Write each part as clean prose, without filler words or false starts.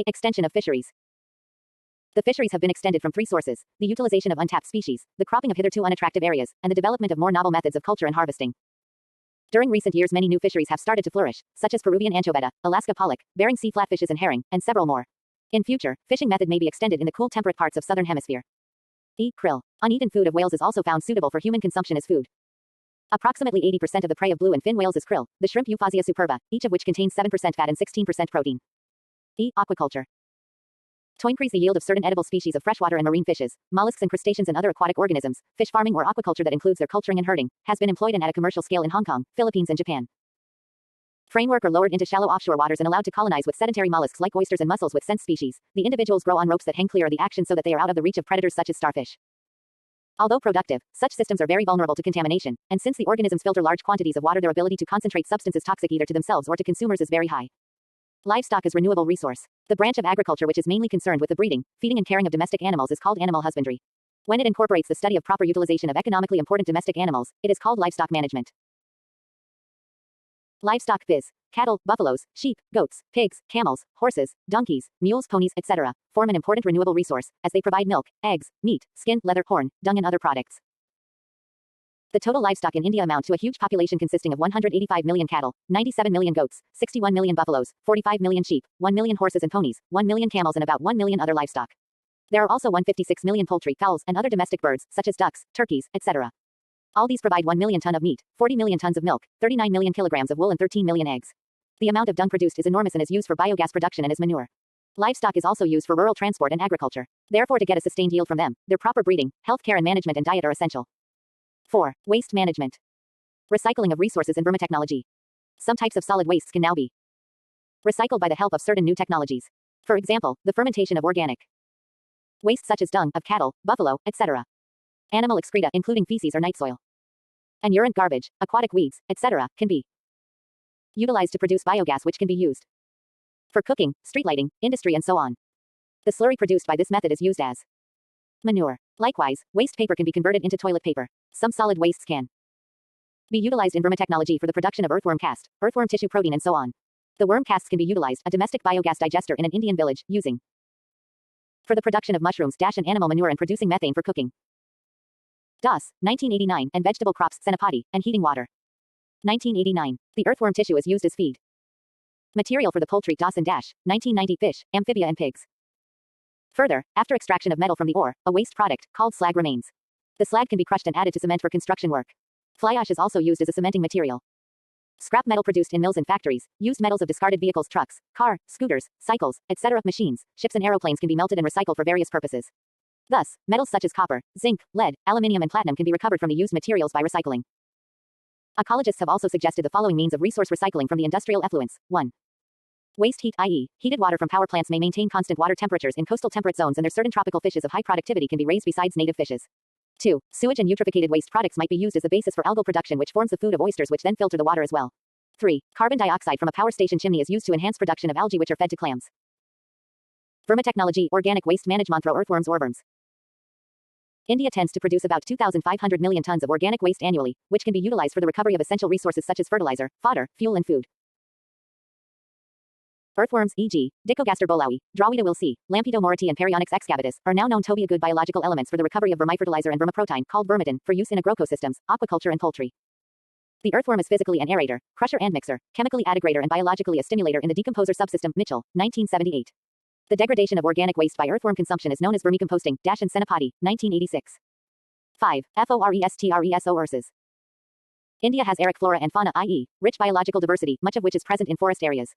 Extension of fisheries. The fisheries have been extended from three sources: the utilization of untapped species, the cropping of hitherto unattractive areas, and the development of more novel methods of culture and harvesting. During recent years, many new fisheries have started to flourish, such as Peruvian anchoveta, Alaska pollock, Bering Sea flatfishes and herring, and several more. In future, fishing method may be extended in the cool temperate parts of southern hemisphere. Krill. Uneaten food of whales is also found suitable for human consumption as food. Approximately 80% of the prey of blue and fin whales is krill, the shrimp Euphausia superba, each of which contains 7% fat and 16% protein. Aquaculture. To increase the yield of certain edible species of freshwater and marine fishes, mollusks and crustaceans and other aquatic organisms, fish farming or aquaculture that includes their culturing and herding, has been employed and at a commercial scale in Hong Kong, Philippines and Japan. Framework are lowered into shallow offshore waters and allowed to colonize with sedentary mollusks like oysters and mussels with sense species. The individuals grow on ropes that hang clear of the action so that they are out of the reach of predators such as starfish. Although productive, such systems are very vulnerable to contamination, and since the organisms filter large quantities of water, their ability to concentrate substances toxic either to themselves or to consumers is very high. Livestock is renewable resource. The branch of agriculture which is mainly concerned with the breeding, feeding and caring of domestic animals is called animal husbandry. When it incorporates the study of proper utilization of economically important domestic animals, it is called livestock management. Livestock biz. Cattle, buffaloes, sheep, goats, pigs, camels, horses, donkeys, mules, ponies, etc. form an important renewable resource, as they provide milk, eggs, meat, skin, leather, horn, dung and other products. The total livestock in India amount to a huge population consisting of 185 million cattle, 97 million goats, 61 million buffaloes, 45 million sheep, 1 million horses and ponies, 1 million camels and about 1 million other livestock. There are also 156 million poultry, fowls, and other domestic birds, such as ducks, turkeys, etc. All these provide 1 million ton of meat, 40 million tons of milk, 39 million kilograms of wool and 13 million eggs. The amount of dung produced is enormous and is used for biogas production and as manure. Livestock is also used for rural transport and agriculture. Therefore, to get a sustained yield from them, their proper breeding, health care and management and diet are essential. 4. Waste management. Recycling of resources in vermitechnology. Some types of solid wastes can now be recycled by the help of certain new technologies. For example, the fermentation of organic waste such as dung of cattle, buffalo, etc. Animal excreta including feces or night soil. And urine garbage, aquatic weeds, etc. can be utilized to produce biogas which can be used for cooking, street lighting, industry and so on. The slurry produced by this method is used as manure. Likewise, waste paper can be converted into toilet paper. Some solid wastes can be utilized in vermitechnology for the production of earthworm cast, earthworm tissue protein and so on. The worm casts can be utilized, a domestic biogas digester in an Indian village, using for the production of mushrooms, and animal manure and producing methane for cooking. DOS, 1989, and vegetable crops, senapati, and heating water. 1989. The earthworm tissue is used as feed material for the poultry, DOS and 1990, fish, amphibia and pigs. Further, after extraction of metal from the ore, a waste product, called slag remains. The slag can be crushed and added to cement for construction work. Fly ash is also used as a cementing material. Scrap metal produced in mills and factories, used metals of discarded vehicles, trucks, car, scooters, cycles, etc. Machines, ships and aeroplanes can be melted and recycled for various purposes. Thus, metals such as copper, zinc, lead, aluminium and platinum can be recovered from the used materials by recycling. Ecologists have also suggested the following means of resource recycling from the industrial effluents. 1. Waste heat, i.e., heated water from power plants may maintain constant water temperatures in coastal temperate zones and their certain tropical fishes of high productivity can be raised besides native fishes. 2. Sewage and eutrophicated waste products might be used as the basis for algal production which forms the food of oysters which then filter the water as well. 3. Carbon dioxide from a power station chimney is used to enhance production of algae which are fed to clams. Vermitechnology, organic waste management through earthworms or worms. India tends to produce about 2,500 million tons of organic waste annually, which can be utilized for the recovery of essential resources such as fertilizer, fodder, fuel and food. Earthworms, e.g., Dicogaster bolaui, Drawita wilsi, Lampido moriti and Perionyx excavatus, are now known to be good biological elements for the recovery of vermifertilizer and vermiprotein, called vermitin, for use in agroecosystems, aquaculture and poultry. The earthworm is physically an aerator, crusher and mixer, chemically addigrator and biologically a stimulator in the decomposer subsystem, Mitchell, 1978. The degradation of organic waste by earthworm consumption is known as vermicomposting, and Senapati, 1986. 5. Forestreso. India has aeric flora and fauna, i.e., rich biological diversity, much of which is present in forest areas.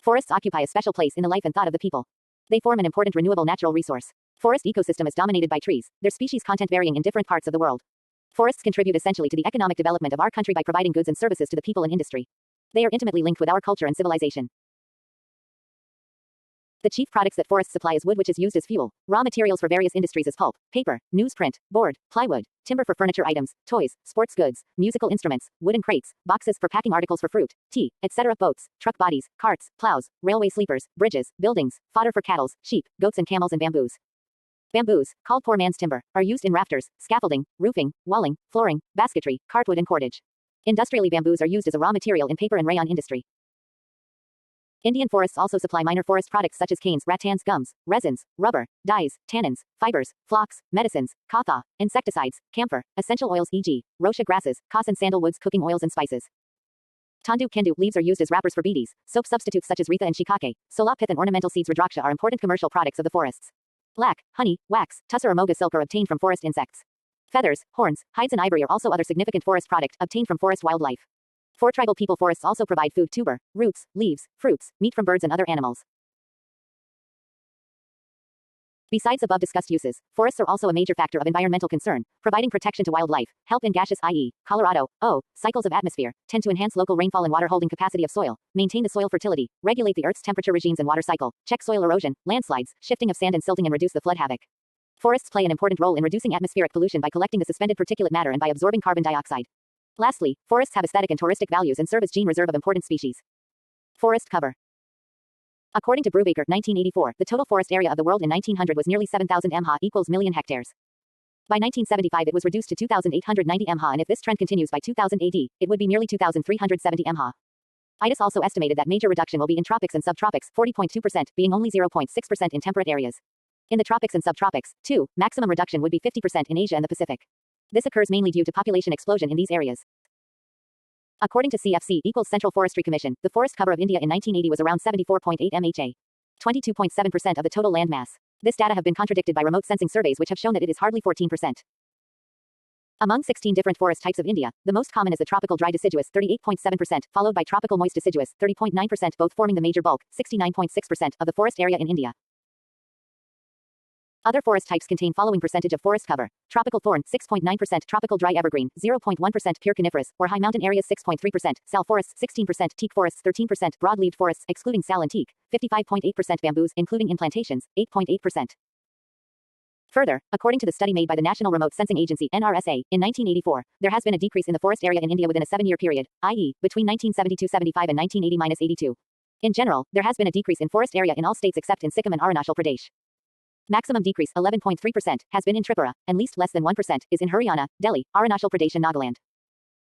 Forests occupy a special place in the life and thought of the people. They form an important renewable natural resource. Forest ecosystem is dominated by trees, their species content varying in different parts of the world. Forests contribute essentially to the economic development of our country by providing goods and services to the people and industry. They are intimately linked with our culture and civilization. The chief products that forests supply is wood which is used as fuel, raw materials for various industries as pulp, paper, newsprint, board, plywood, timber for furniture items, toys, sports goods, musical instruments, wooden crates, boxes for packing articles for fruit, tea, etc. Boats, truck bodies, carts, plows, railway sleepers, bridges, buildings, fodder for cattle, sheep, goats and camels and bamboos. Bamboos, called poor man's timber, are used in rafters, scaffolding, roofing, walling, flooring, basketry, cartwood and cordage. Industrially bamboos are used as a raw material in paper and rayon industry. Indian forests also supply minor forest products such as canes, rattans, gums, resins, rubber, dyes, tannins, fibers, phlox, medicines, katha, insecticides, camphor, essential oils e.g., rosha grasses, khas and sandalwoods, cooking oils and spices. Tandu kendu leaves are used as wrappers for beedis. Soap substitutes such as rita and shikake, sola pith and ornamental seeds rudraksha are important commercial products of the forests. Lac, honey, wax, tussar or moga silk are obtained from forest insects. Feathers, horns, hides and ivory are also other significant forest product obtained from forest wildlife. For tribal people, forests also provide food, tuber, roots, leaves, fruits, meat from birds and other animals. Besides above discussed uses, forests are also a major factor of environmental concern, providing protection to wildlife, help in gaseous i.e., Colorado, cycles of atmosphere, tend to enhance local rainfall and water holding capacity of soil, maintain the soil fertility, regulate the Earth's temperature regimes and water cycle, check soil erosion, landslides, shifting of sand and silting and reduce the flood havoc. Forests play an important role in reducing atmospheric pollution by collecting the suspended particulate matter and by absorbing carbon dioxide. Lastly, forests have aesthetic and touristic values and serve as gene reserve of important species. Forest cover. According to Brubaker, 1984, the total forest area of the world in 1900 was nearly 7,000 mha equals million hectares. By 1975 it was reduced to 2,890 mha, and if this trend continues by 2000 AD, it would be nearly 2,370 mha. IDIS also estimated that major reduction will be in tropics and subtropics, 40.2%, being only 0.6% in temperate areas. In the tropics and subtropics, too, maximum reduction would be 50% in Asia and the Pacific. This occurs mainly due to population explosion in these areas. According to CFC equals Central Forestry Commission, the forest cover of India in 1980 was around 74.8 mha, 22.7% of the total land mass. This data have been contradicted by remote sensing surveys which have shown that it is hardly 14%. Among 16 different forest types of India, the most common is the tropical dry deciduous, 38.7%, followed by tropical moist deciduous, 30.9%, both forming the major bulk, 69.6%, of the forest area in India. Other forest types contain following percentage of forest cover: tropical thorn 6.9%, tropical dry evergreen 0.1%, pure coniferous or high mountain areas 6.3%, sal forests 16%, teak forests 13%, broad-leaved forests excluding sal and teak 55.8%, bamboos including implantations 8.8%. Further, according to the study made by the National Remote Sensing Agency (NRSA) in 1984, there has been a decrease in the forest area in India within a 7-year period, i.e., between 1972-75 and 1980-82. In general, there has been a decrease in forest area in all states except in Sikkim and Arunachal Pradesh. Maximum decrease 11.3% has been in Tripura, and least less than 1% is in Haryana, Delhi, Arunachal Pradesh and Nagaland.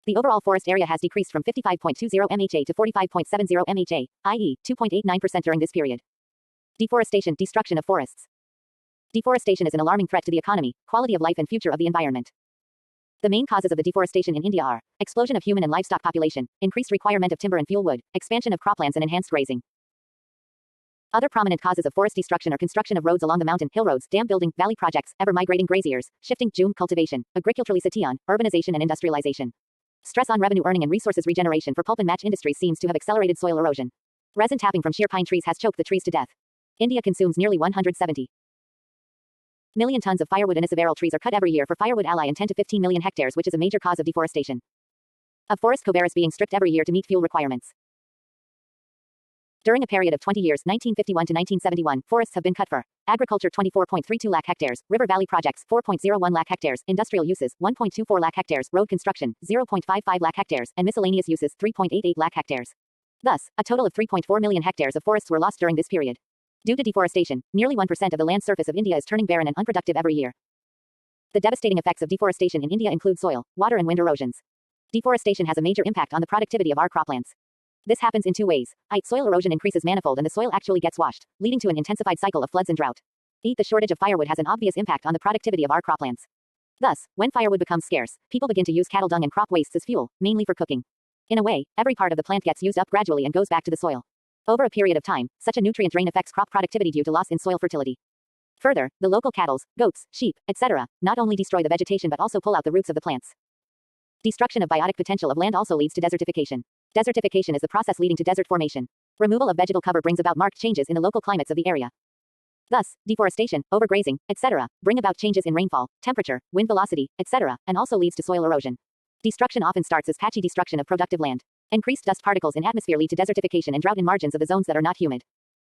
The overall forest area has decreased from 55.20 mha to 45.70 mha, i.e., 2.89% during this period. Deforestation, destruction of forests. Deforestation is an alarming threat to the economy, quality of life and future of the environment. The main causes of the deforestation in India are explosion of human and livestock population, increased requirement of timber and fuel wood, expansion of croplands and enhanced grazing. Other prominent causes of forest destruction are construction of roads along the mountain, hill roads, dam building, valley projects, ever-migrating graziers, shifting, cultivation, agriculturalization, urbanization and industrialization. Stress on revenue earning and resources regeneration for pulp and match industries seems to have accelerated soil erosion. Resin tapping from sheer pine trees has choked the trees to death. India consumes nearly 170 million tons of firewood. Anisaveral trees are cut every year for firewood ally and 10 to 15 million hectares, which is a major cause of deforestation. Of forest cover is being stripped every year to meet fuel requirements. During a period of 20 years, 1951 to 1971, forests have been cut for agriculture 24.32 lakh hectares, river valley projects 4.01 lakh hectares, industrial uses 1.24 lakh hectares, road construction 0.55 lakh hectares, and miscellaneous uses 3.88 lakh hectares. Thus, a total of 3.4 million hectares of forests were lost during this period. Due to deforestation, nearly 1% of the land surface of India is turning barren and unproductive every year. The devastating effects of deforestation in India include soil, water and wind erosions. Deforestation has a major impact on the productivity of our croplands. This happens in two ways. Soil erosion increases manifold and the soil actually gets washed, leading to an intensified cycle of floods and drought. The shortage of firewood has an obvious impact on the productivity of our croplands. Thus, when firewood becomes scarce, people begin to use cattle dung and crop wastes as fuel, mainly for cooking. In a way, every part of the plant gets used up gradually and goes back to the soil. Over a period of time, such a nutrient drain affects crop productivity due to loss in soil fertility. Further, the local cattle, goats, sheep, etc., not only destroy the vegetation but also pull out the roots of the plants. Destruction of biotic potential of land also leads to desertification. Desertification is the process leading to desert formation. Removal of vegetal cover brings about marked changes in the local climates of the area. Thus, deforestation, overgrazing, etc., bring about changes in rainfall, temperature, wind velocity, etc., and also leads to soil erosion. Destruction often starts as patchy destruction of productive land. Increased dust particles in atmosphere lead to desertification and drought in margins of the zones that are not humid.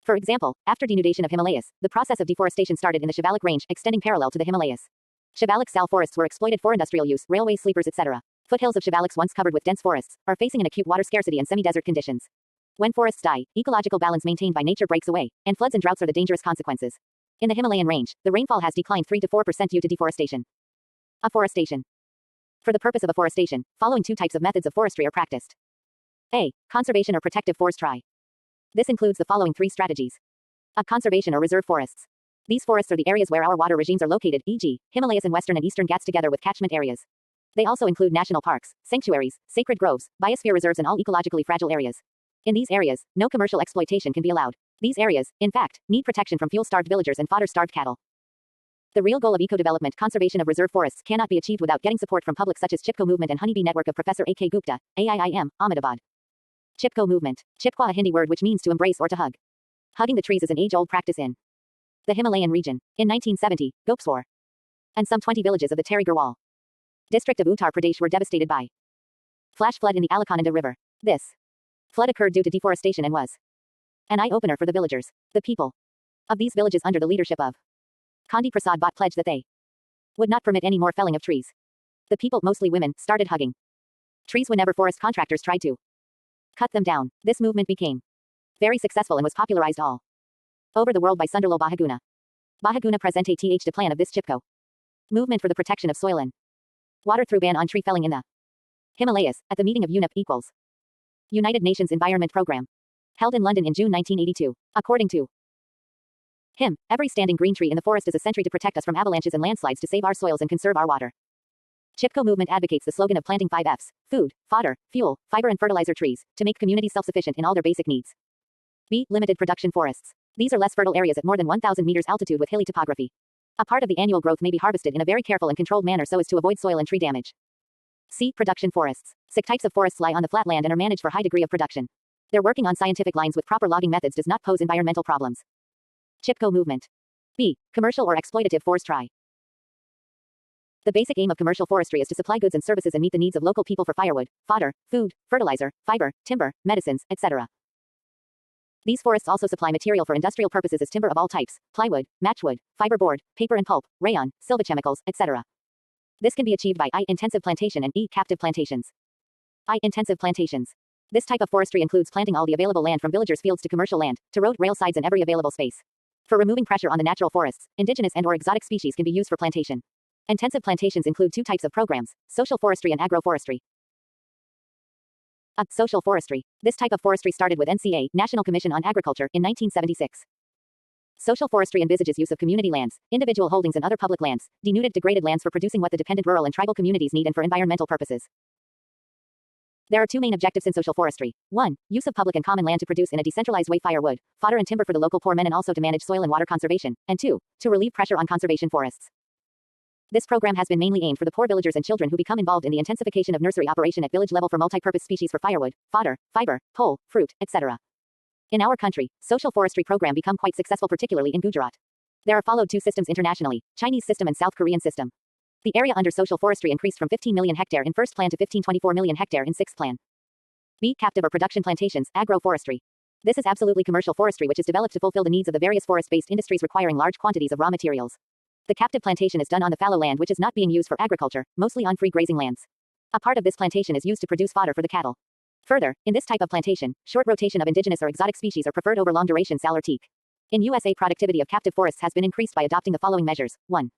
For example, after denudation of Himalayas, the process of deforestation started in the Shivalik range, extending parallel to the Himalayas. Shivalik sal forests were exploited for industrial use, railways, sleepers, etc. Foothills of Shivaliks once covered with dense forests are facing an acute water scarcity and semi-desert conditions. When forests die, ecological balance maintained by nature breaks away, and floods and droughts are the dangerous consequences. In the Himalayan range, the rainfall has declined 3 to 4% due to deforestation. Afforestation. For the purpose of afforestation, following two types of methods of forestry are practiced. A. Conservation or protective forestry. This includes the following 3 strategies. A conservation or reserve forests. These forests are the areas where our water regimes are located, e.g., Himalayas and Western and Eastern Ghats together with catchment areas. They also include national parks, sanctuaries, sacred groves, biosphere reserves and all ecologically fragile areas. In these areas, no commercial exploitation can be allowed. These areas, in fact, need protection from fuel-starved villagers and fodder-starved cattle. The real goal of eco-development, conservation of reserve forests, cannot be achieved without getting support from public such as Chipko Movement and Honeybee Network of Professor A.K. Gupta, AIIM, Ahmedabad. Chipko Movement. Chipko, a Hindi word which means to embrace or to hug. Hugging the trees is an age-old practice in the Himalayan region. In 1970, Gopswar and some 20 villages of the Teri Garhwal district of Uttar Pradesh were devastated by flash flood in the Alaknanda River. This flood occurred due to deforestation and was an eye-opener for the villagers. The people of these villages under the leadership of Kandi Prasad Bhatt pledged that they would not permit any more felling of trees. The people, mostly women, started hugging trees whenever forest contractors tried to cut them down. This movement became very successful and was popularized all over the world by Sunderlal Bahuguna. Bahuguna presented the plan of this Chipko movement for the protection of soil and water through ban on tree felling in the Himalayas, at the meeting of UNEP equals United Nations Environment Programme, held in London in June 1982. According to him, every standing green tree in the forest is a sentry to protect us from avalanches and landslides to save our soils and conserve our water. Chipko movement advocates the slogan of planting 5 Fs, food, fodder, fuel, fiber and fertilizer trees, to make communities self-sufficient in all their basic needs. B. Limited production forests. These are less fertile areas at more than 1,000 meters altitude with hilly topography. A part of the annual growth may be harvested in a very careful and controlled manner so as to avoid soil and tree damage. C. Production forests. 6 types of forests lie on the flat land and are managed for high degree of production. Their working on scientific lines with proper logging methods does not pose environmental problems. Chipko movement. B. Commercial or exploitative forestry. The basic aim of commercial forestry is to supply goods and services and meet the needs of local people for firewood, fodder, food, fertilizer, fiber, timber, medicines, etc. These forests also supply material for industrial purposes as timber of all types, plywood, matchwood, fiberboard, paper and pulp, rayon, silvichemicals, etc. This can be achieved by I. Intensive plantation and E. Captive plantations. I. Intensive plantations. This type of forestry includes planting all the available land from villagers' fields to commercial land, to road, rail sides and every available space. For removing pressure on the natural forests, indigenous and/or exotic species can be used for plantation. Intensive plantations include 2 types of programs, social forestry and agroforestry. Social forestry. This type of forestry started with NCA, National Commission on Agriculture, in 1976. Social forestry envisages use of community lands, individual holdings and other public lands, denuded degraded lands for producing what the dependent rural and tribal communities need and for environmental purposes. There are 2 main objectives in social forestry. 1. Use of public and common land to produce in a decentralized way firewood, fodder and timber for the local poor men and also to manage soil and water conservation. And 2. To relieve pressure on conservation forests. This program has been mainly aimed for the poor villagers and children who become involved in the intensification of nursery operation at village level for multi-purpose species for firewood, fodder, fiber, pole, fruit, etc. In our country, social forestry program become quite successful particularly in Gujarat. There are followed 2 systems internationally, Chinese system and South Korean system. The area under social forestry increased from 15 million hectare in first plan to 1524 million hectare in sixth plan. B. Captive or production plantations, agroforestry. This is absolutely commercial forestry which is developed to fulfill the needs of the various forest-based industries requiring large quantities of raw materials. The captive plantation is done on the fallow land which is not being used for agriculture, mostly on free grazing lands. A part of this plantation is used to produce fodder for the cattle. Further, in this type of plantation, short rotation of indigenous or exotic species are preferred over long duration sal or teak. In USA, productivity of captive forests has been increased by adopting the following measures. 1.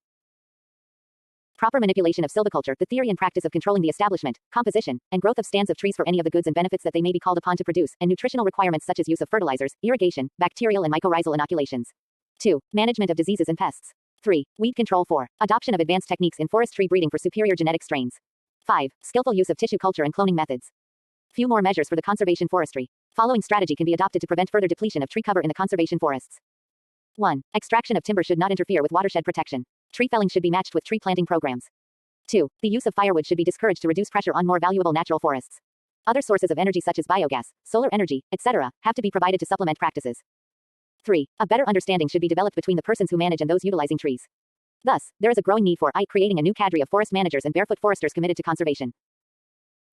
Proper manipulation of silviculture, the theory and practice of controlling the establishment, composition, and growth of stands of trees for any of the goods and benefits that they may be called upon to produce, and nutritional requirements such as use of fertilizers, irrigation, bacterial and mycorrhizal inoculations. 2. Management of diseases and pests. 3. Weed control. 4. Adoption of advanced techniques in forest tree breeding for superior genetic strains. 5. Skillful use of tissue culture and cloning methods. Few more measures for the conservation forestry. Following strategy can be adopted to prevent further depletion of tree cover in the conservation forests. 1. Extraction of timber should not interfere with watershed protection. Tree felling should be matched with tree planting programs. 2. The use of firewood should be discouraged to reduce pressure on more valuable natural forests. Other sources of energy such as biogas, solar energy, etc., have to be provided to supplement practices. 3. A better understanding should be developed between the persons who manage and those utilizing trees. Thus, there is a growing need for creating a new cadre of forest managers and barefoot foresters committed to conservation.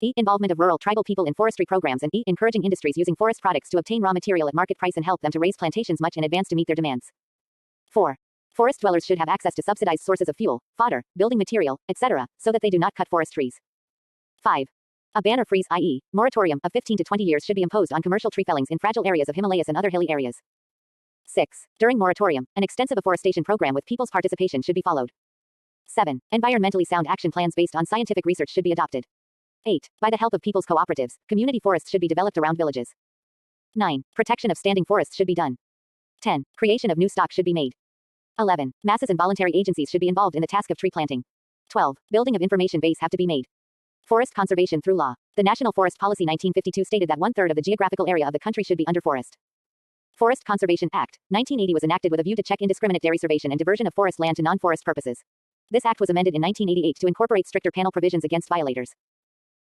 E. Involvement of rural tribal people in forestry programs and E. Encouraging industries using forest products to obtain raw material at market price and help them to raise plantations much in advance to meet their demands. 4. Forest dwellers should have access to subsidized sources of fuel, fodder, building material, etc., so that they do not cut forest trees. 5. A ban or freeze, i.e., moratorium, of 15 to 20 years should be imposed on commercial tree fellings in fragile areas of Himalayas and other hilly areas. 6. During moratorium, an extensive afforestation program with people's participation should be followed. 7. Environmentally sound action plans based on scientific research should be adopted. 8. By the help of people's cooperatives, community forests should be developed around villages. 9. Protection of standing forests should be done. 10. Creation of new stock should be made. 11. Masses and voluntary agencies should be involved in the task of tree planting. 12. Building of information base have to be made. Forest conservation through law. The National Forest Policy 1952 stated that 1/3 of the geographical area of the country should be under forest. Forest Conservation Act, 1980 was enacted with a view to check indiscriminate derivation and diversion of forest land to non-forest purposes. This act was amended in 1988 to incorporate stricter panel provisions against violators.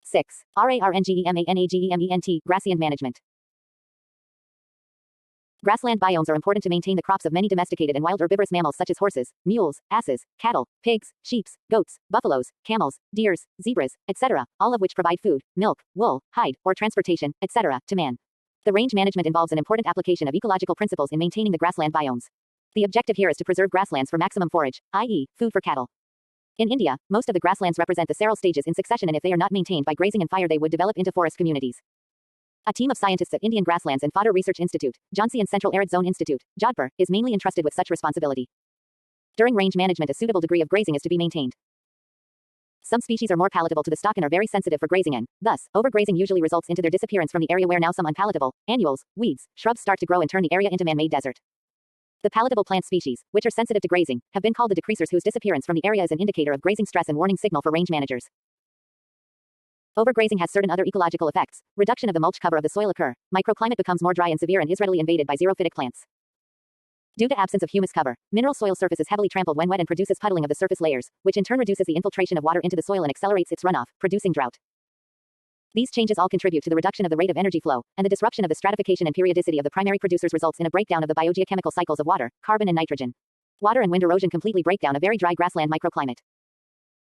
6. RARNGEMANAGEMENT, Grassland Management. Grassland biomes are important to maintain the crops of many domesticated and wild herbivorous mammals such as horses, mules, asses, cattle, pigs, sheep, goats, buffaloes, camels, deers, zebras, etc., all of which provide food, milk, wool, hide, or transportation, etc., to man. The range management involves an important application of ecological principles in maintaining the grassland biomes. The objective here is to preserve grasslands for maximum forage, i.e., food for cattle. In India, most of the grasslands represent the seral stages in succession, and if they are not maintained by grazing and fire, they would develop into forest communities. A team of scientists at Indian Grasslands and Fodder Research Institute, Jhansi and Central Arid Zone Institute, Jodhpur, is mainly entrusted with such responsibility. During range management, a suitable degree of grazing is to be maintained. Some species are more palatable to the stock and are very sensitive for grazing, and, thus, overgrazing usually results into their disappearance from the area, where now some unpalatable, annuals, weeds, shrubs start to grow and turn the area into man-made desert. The palatable plant species, which are sensitive to grazing, have been called the decreasers, whose disappearance from the area is an indicator of grazing stress and warning signal for range managers. Overgrazing has certain other ecological effects. Reduction of the mulch cover of the soil occur. Microclimate becomes more dry and severe and is readily invaded by xerophytic plants. Due to absence of humus cover, mineral soil surface is heavily trampled when wet and produces puddling of the surface layers, which in turn reduces the infiltration of water into the soil and accelerates its runoff, producing drought. These changes all contribute to the reduction of the rate of energy flow, and the disruption of the stratification and periodicity of the primary producers results in a breakdown of the biogeochemical cycles of water, carbon and nitrogen. Water and wind erosion completely break down a very dry grassland microclimate.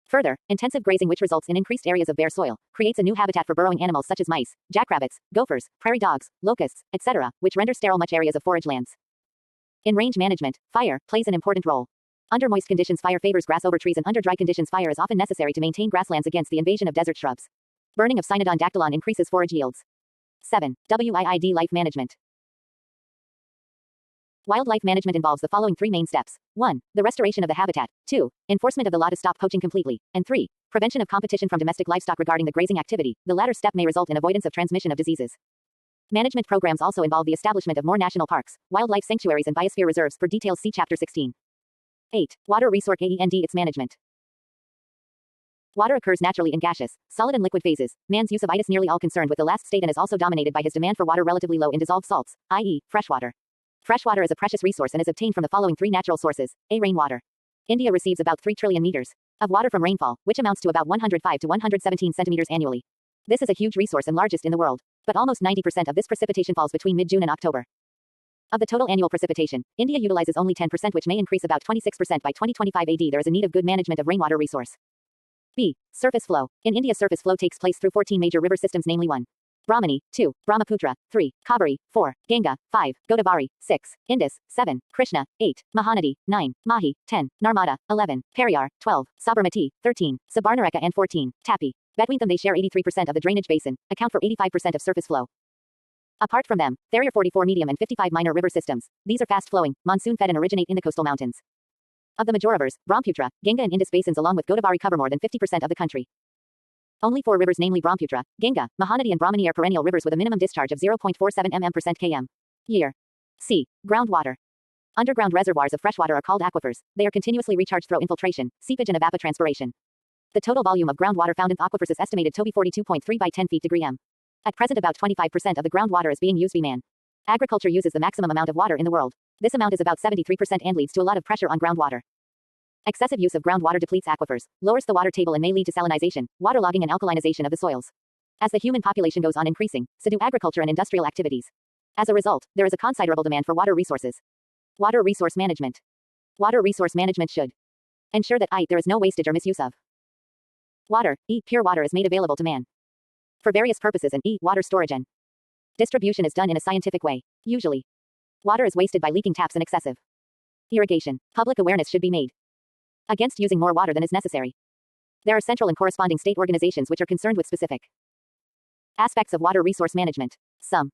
Further, intensive grazing, which results in increased areas of bare soil, creates a new habitat for burrowing animals such as mice, jackrabbits, gophers, prairie dogs, locusts, etc., which render sterile much areas of forage lands. In range management, fire plays an important role. Under moist conditions, fire favors grass over trees, and under dry conditions, fire is often necessary to maintain grasslands against the invasion of desert shrubs. Burning of Cynodon dactylon increases forage yields. 7. Wildlife management. Wildlife management involves the following 3 main steps. 1. The restoration of the habitat. 2. Enforcement of the law to stop poaching completely. And 3. Prevention of competition from domestic livestock regarding the grazing activity. The latter step may result in avoidance of transmission of diseases. Management programs also involve the establishment of more national parks, wildlife sanctuaries, and biosphere reserves. For details, see Chapter 16. 8. Water resource and its management. Water occurs naturally in gaseous, solid, and liquid phases. Man's use of it is nearly all concerned with the last state and is also dominated by his demand for water relatively low in dissolved salts, i.e., freshwater. Freshwater is a precious resource and is obtained from the following 3 natural sources. A. Rainwater. India receives about 3 trillion meters of water from rainfall, which amounts to about 105 to 117 centimeters annually. This is a huge resource and largest in the world. But almost 90% of this precipitation falls between mid-June and October. Of the total annual precipitation, India utilizes only 10%, which may increase about 26% by 2025 AD. There is a need of good management of rainwater resource. B. Surface flow. In India, surface flow takes place through 14 major river systems, namely 1. Brahmani, 2. Brahmaputra, 3. Kaveri, 4. Ganga, 5. Godavari, 6. Indus, 7. Krishna, 8. Mahanadi, 9. Mahi, 10. Narmada, 11. Periyar, 12. Sabarmati, 13. Sabarnarekha, and 14. Tapi. Between them they share 83% of the drainage basin, account for 85% of surface flow. Apart from them, there are 44 medium and 55 minor river systems. These are fast-flowing, monsoon-fed, and originate in the coastal mountains. Of the major rivers, Brahmaputra, Ganga, and Indus basins along with Godavari cover more than 50% of the country. Only 4 rivers, namely Brahmaputra, Ganga, Mahanadi, and Brahmani, are perennial rivers with a minimum discharge of 0.47 mm/km. Year. C. Groundwater. Underground reservoirs of freshwater are called aquifers. They are continuously recharged through infiltration, seepage, and evapotranspiration. The total volume of groundwater found in aquifers is estimated to be 42.3 by 10 feet degree m. At present, about 25% of the groundwater is being used by man. Agriculture uses the maximum amount of water in the world. This amount is about 73% and leads to a lot of pressure on groundwater. Excessive use of groundwater depletes aquifers, lowers the water table, and may lead to salinization, waterlogging, and alkalinization of the soils. As the human population goes on increasing, so do agriculture and industrial activities. As a result, there is a considerable demand for water resources. Water resource management. Water resource management should ensure that there is no wastage or misuse of water. Pure water is made available to man for various purposes, and water storage and distribution is done in a scientific way. Usually, water is wasted by leaking taps and excessive irrigation. Public awareness should be made against using more water than is necessary. There are central and corresponding state organizations which are concerned with specific aspects of water resource management. Some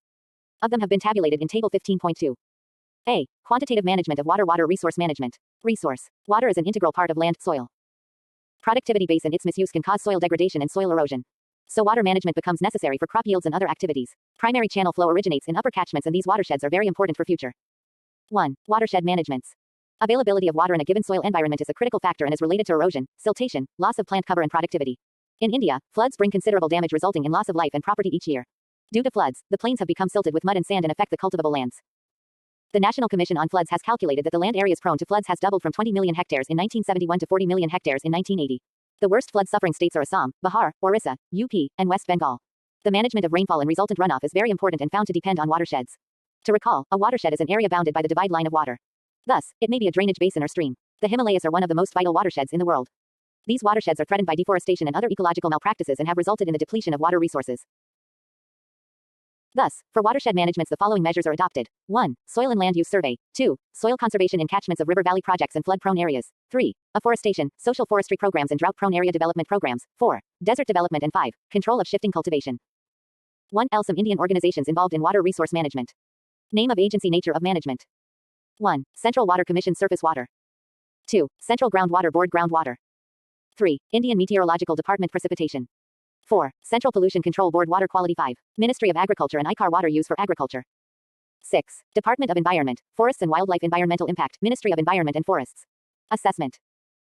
of them have been tabulated in Table 15.2. A. Quantitative management of water. Water resource management. Resource. Water is an integral part of land, soil productivity base, and its misuse can cause soil degradation and soil erosion. So water management becomes necessary for crop yields and other activities. Primary channel flow originates in upper catchments, and these watersheds are very important for future. 1. Watershed managements. Availability of water in a given soil environment is a critical factor and is related to erosion, siltation, loss of plant cover and productivity. In India, floods bring considerable damage resulting in loss of life and property each year. Due to floods, the plains have become silted with mud and sand and affect the cultivable lands. The National Commission on Floods has calculated that the land areas prone to floods has doubled from 20 million hectares in 1971 to 40 million hectares in 1980. The worst flood-suffering states are Assam, Bihar, Orissa, UP, and West Bengal. The management of rainfall and resultant runoff is very important and found to depend on watersheds. To recall, a watershed is an area bounded by the divide line of water. Thus, it may be a drainage basin or stream. The Himalayas are one of the most vital watersheds in the world. These watersheds are threatened by deforestation and other ecological malpractices and have resulted in the depletion of water resources. Thus, for watershed management, the following measures are adopted. 1. Soil and land use survey. 2. Soil conservation in catchments of river valley projects and flood-prone areas. 3. Afforestation, social forestry programs and drought-prone area development programs. 4. Desert development and 5. Control of shifting cultivation. 1. Some Indian organizations involved in water resource management. Name of agency, nature of management. 1. Central Water Commission, surface water. 2. Central Groundwater Board, groundwater. 3. Indian Meteorological Department, precipitation. 4. Central Pollution Control Board, water quality. 5. Ministry of Agriculture and ICAR, water use for agriculture. 6. Department of Environment, Forests and Wildlife, environmental impact, Ministry of Environment and Forests. Assessment.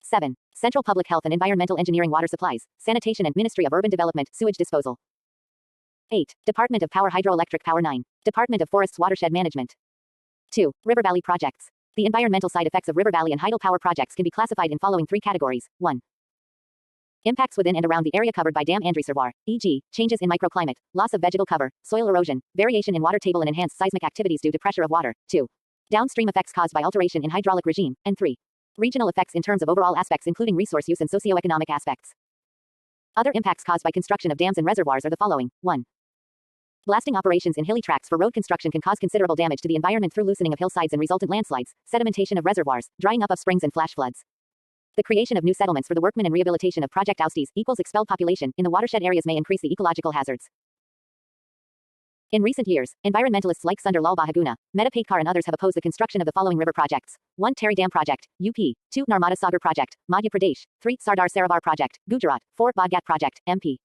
7. Central Public Health and Environmental Engineering, water supplies, sanitation and Ministry of Urban Development, sewage disposal. 8. Department of Power, hydroelectric power. 9. Department of Forests, watershed management. 2. River valley projects. The environmental side effects of river valley and hydropower projects can be classified in following 3 categories. 1. Impacts within and around the area covered by dam and reservoir, e.g., changes in microclimate, loss of vegetal cover, soil erosion, variation in water table and enhanced seismic activities due to pressure of water. 2. Downstream effects caused by alteration in hydraulic regime. And 3. Regional effects in terms of overall aspects including resource use and socioeconomic aspects. Other impacts caused by construction of dams and reservoirs are the following. 1. Blasting operations in hilly tracts for road construction can cause considerable damage to the environment through loosening of hillsides and resultant landslides, sedimentation of reservoirs, drying up of springs and flash floods. The creation of new settlements for the workmen and rehabilitation of project ousties equals expelled population in the watershed areas may increase the ecological hazards. In recent years, environmentalists like Sundar Lal Bahuguna, Mehta Patekar and others have opposed the construction of the following river projects. 1. Terry Dam Project, UP. 2. Narmada Sagar Project, Madhya Pradesh. 3. Sardar Sarovar Project, Gujarat. 4. Badgat Project, MP.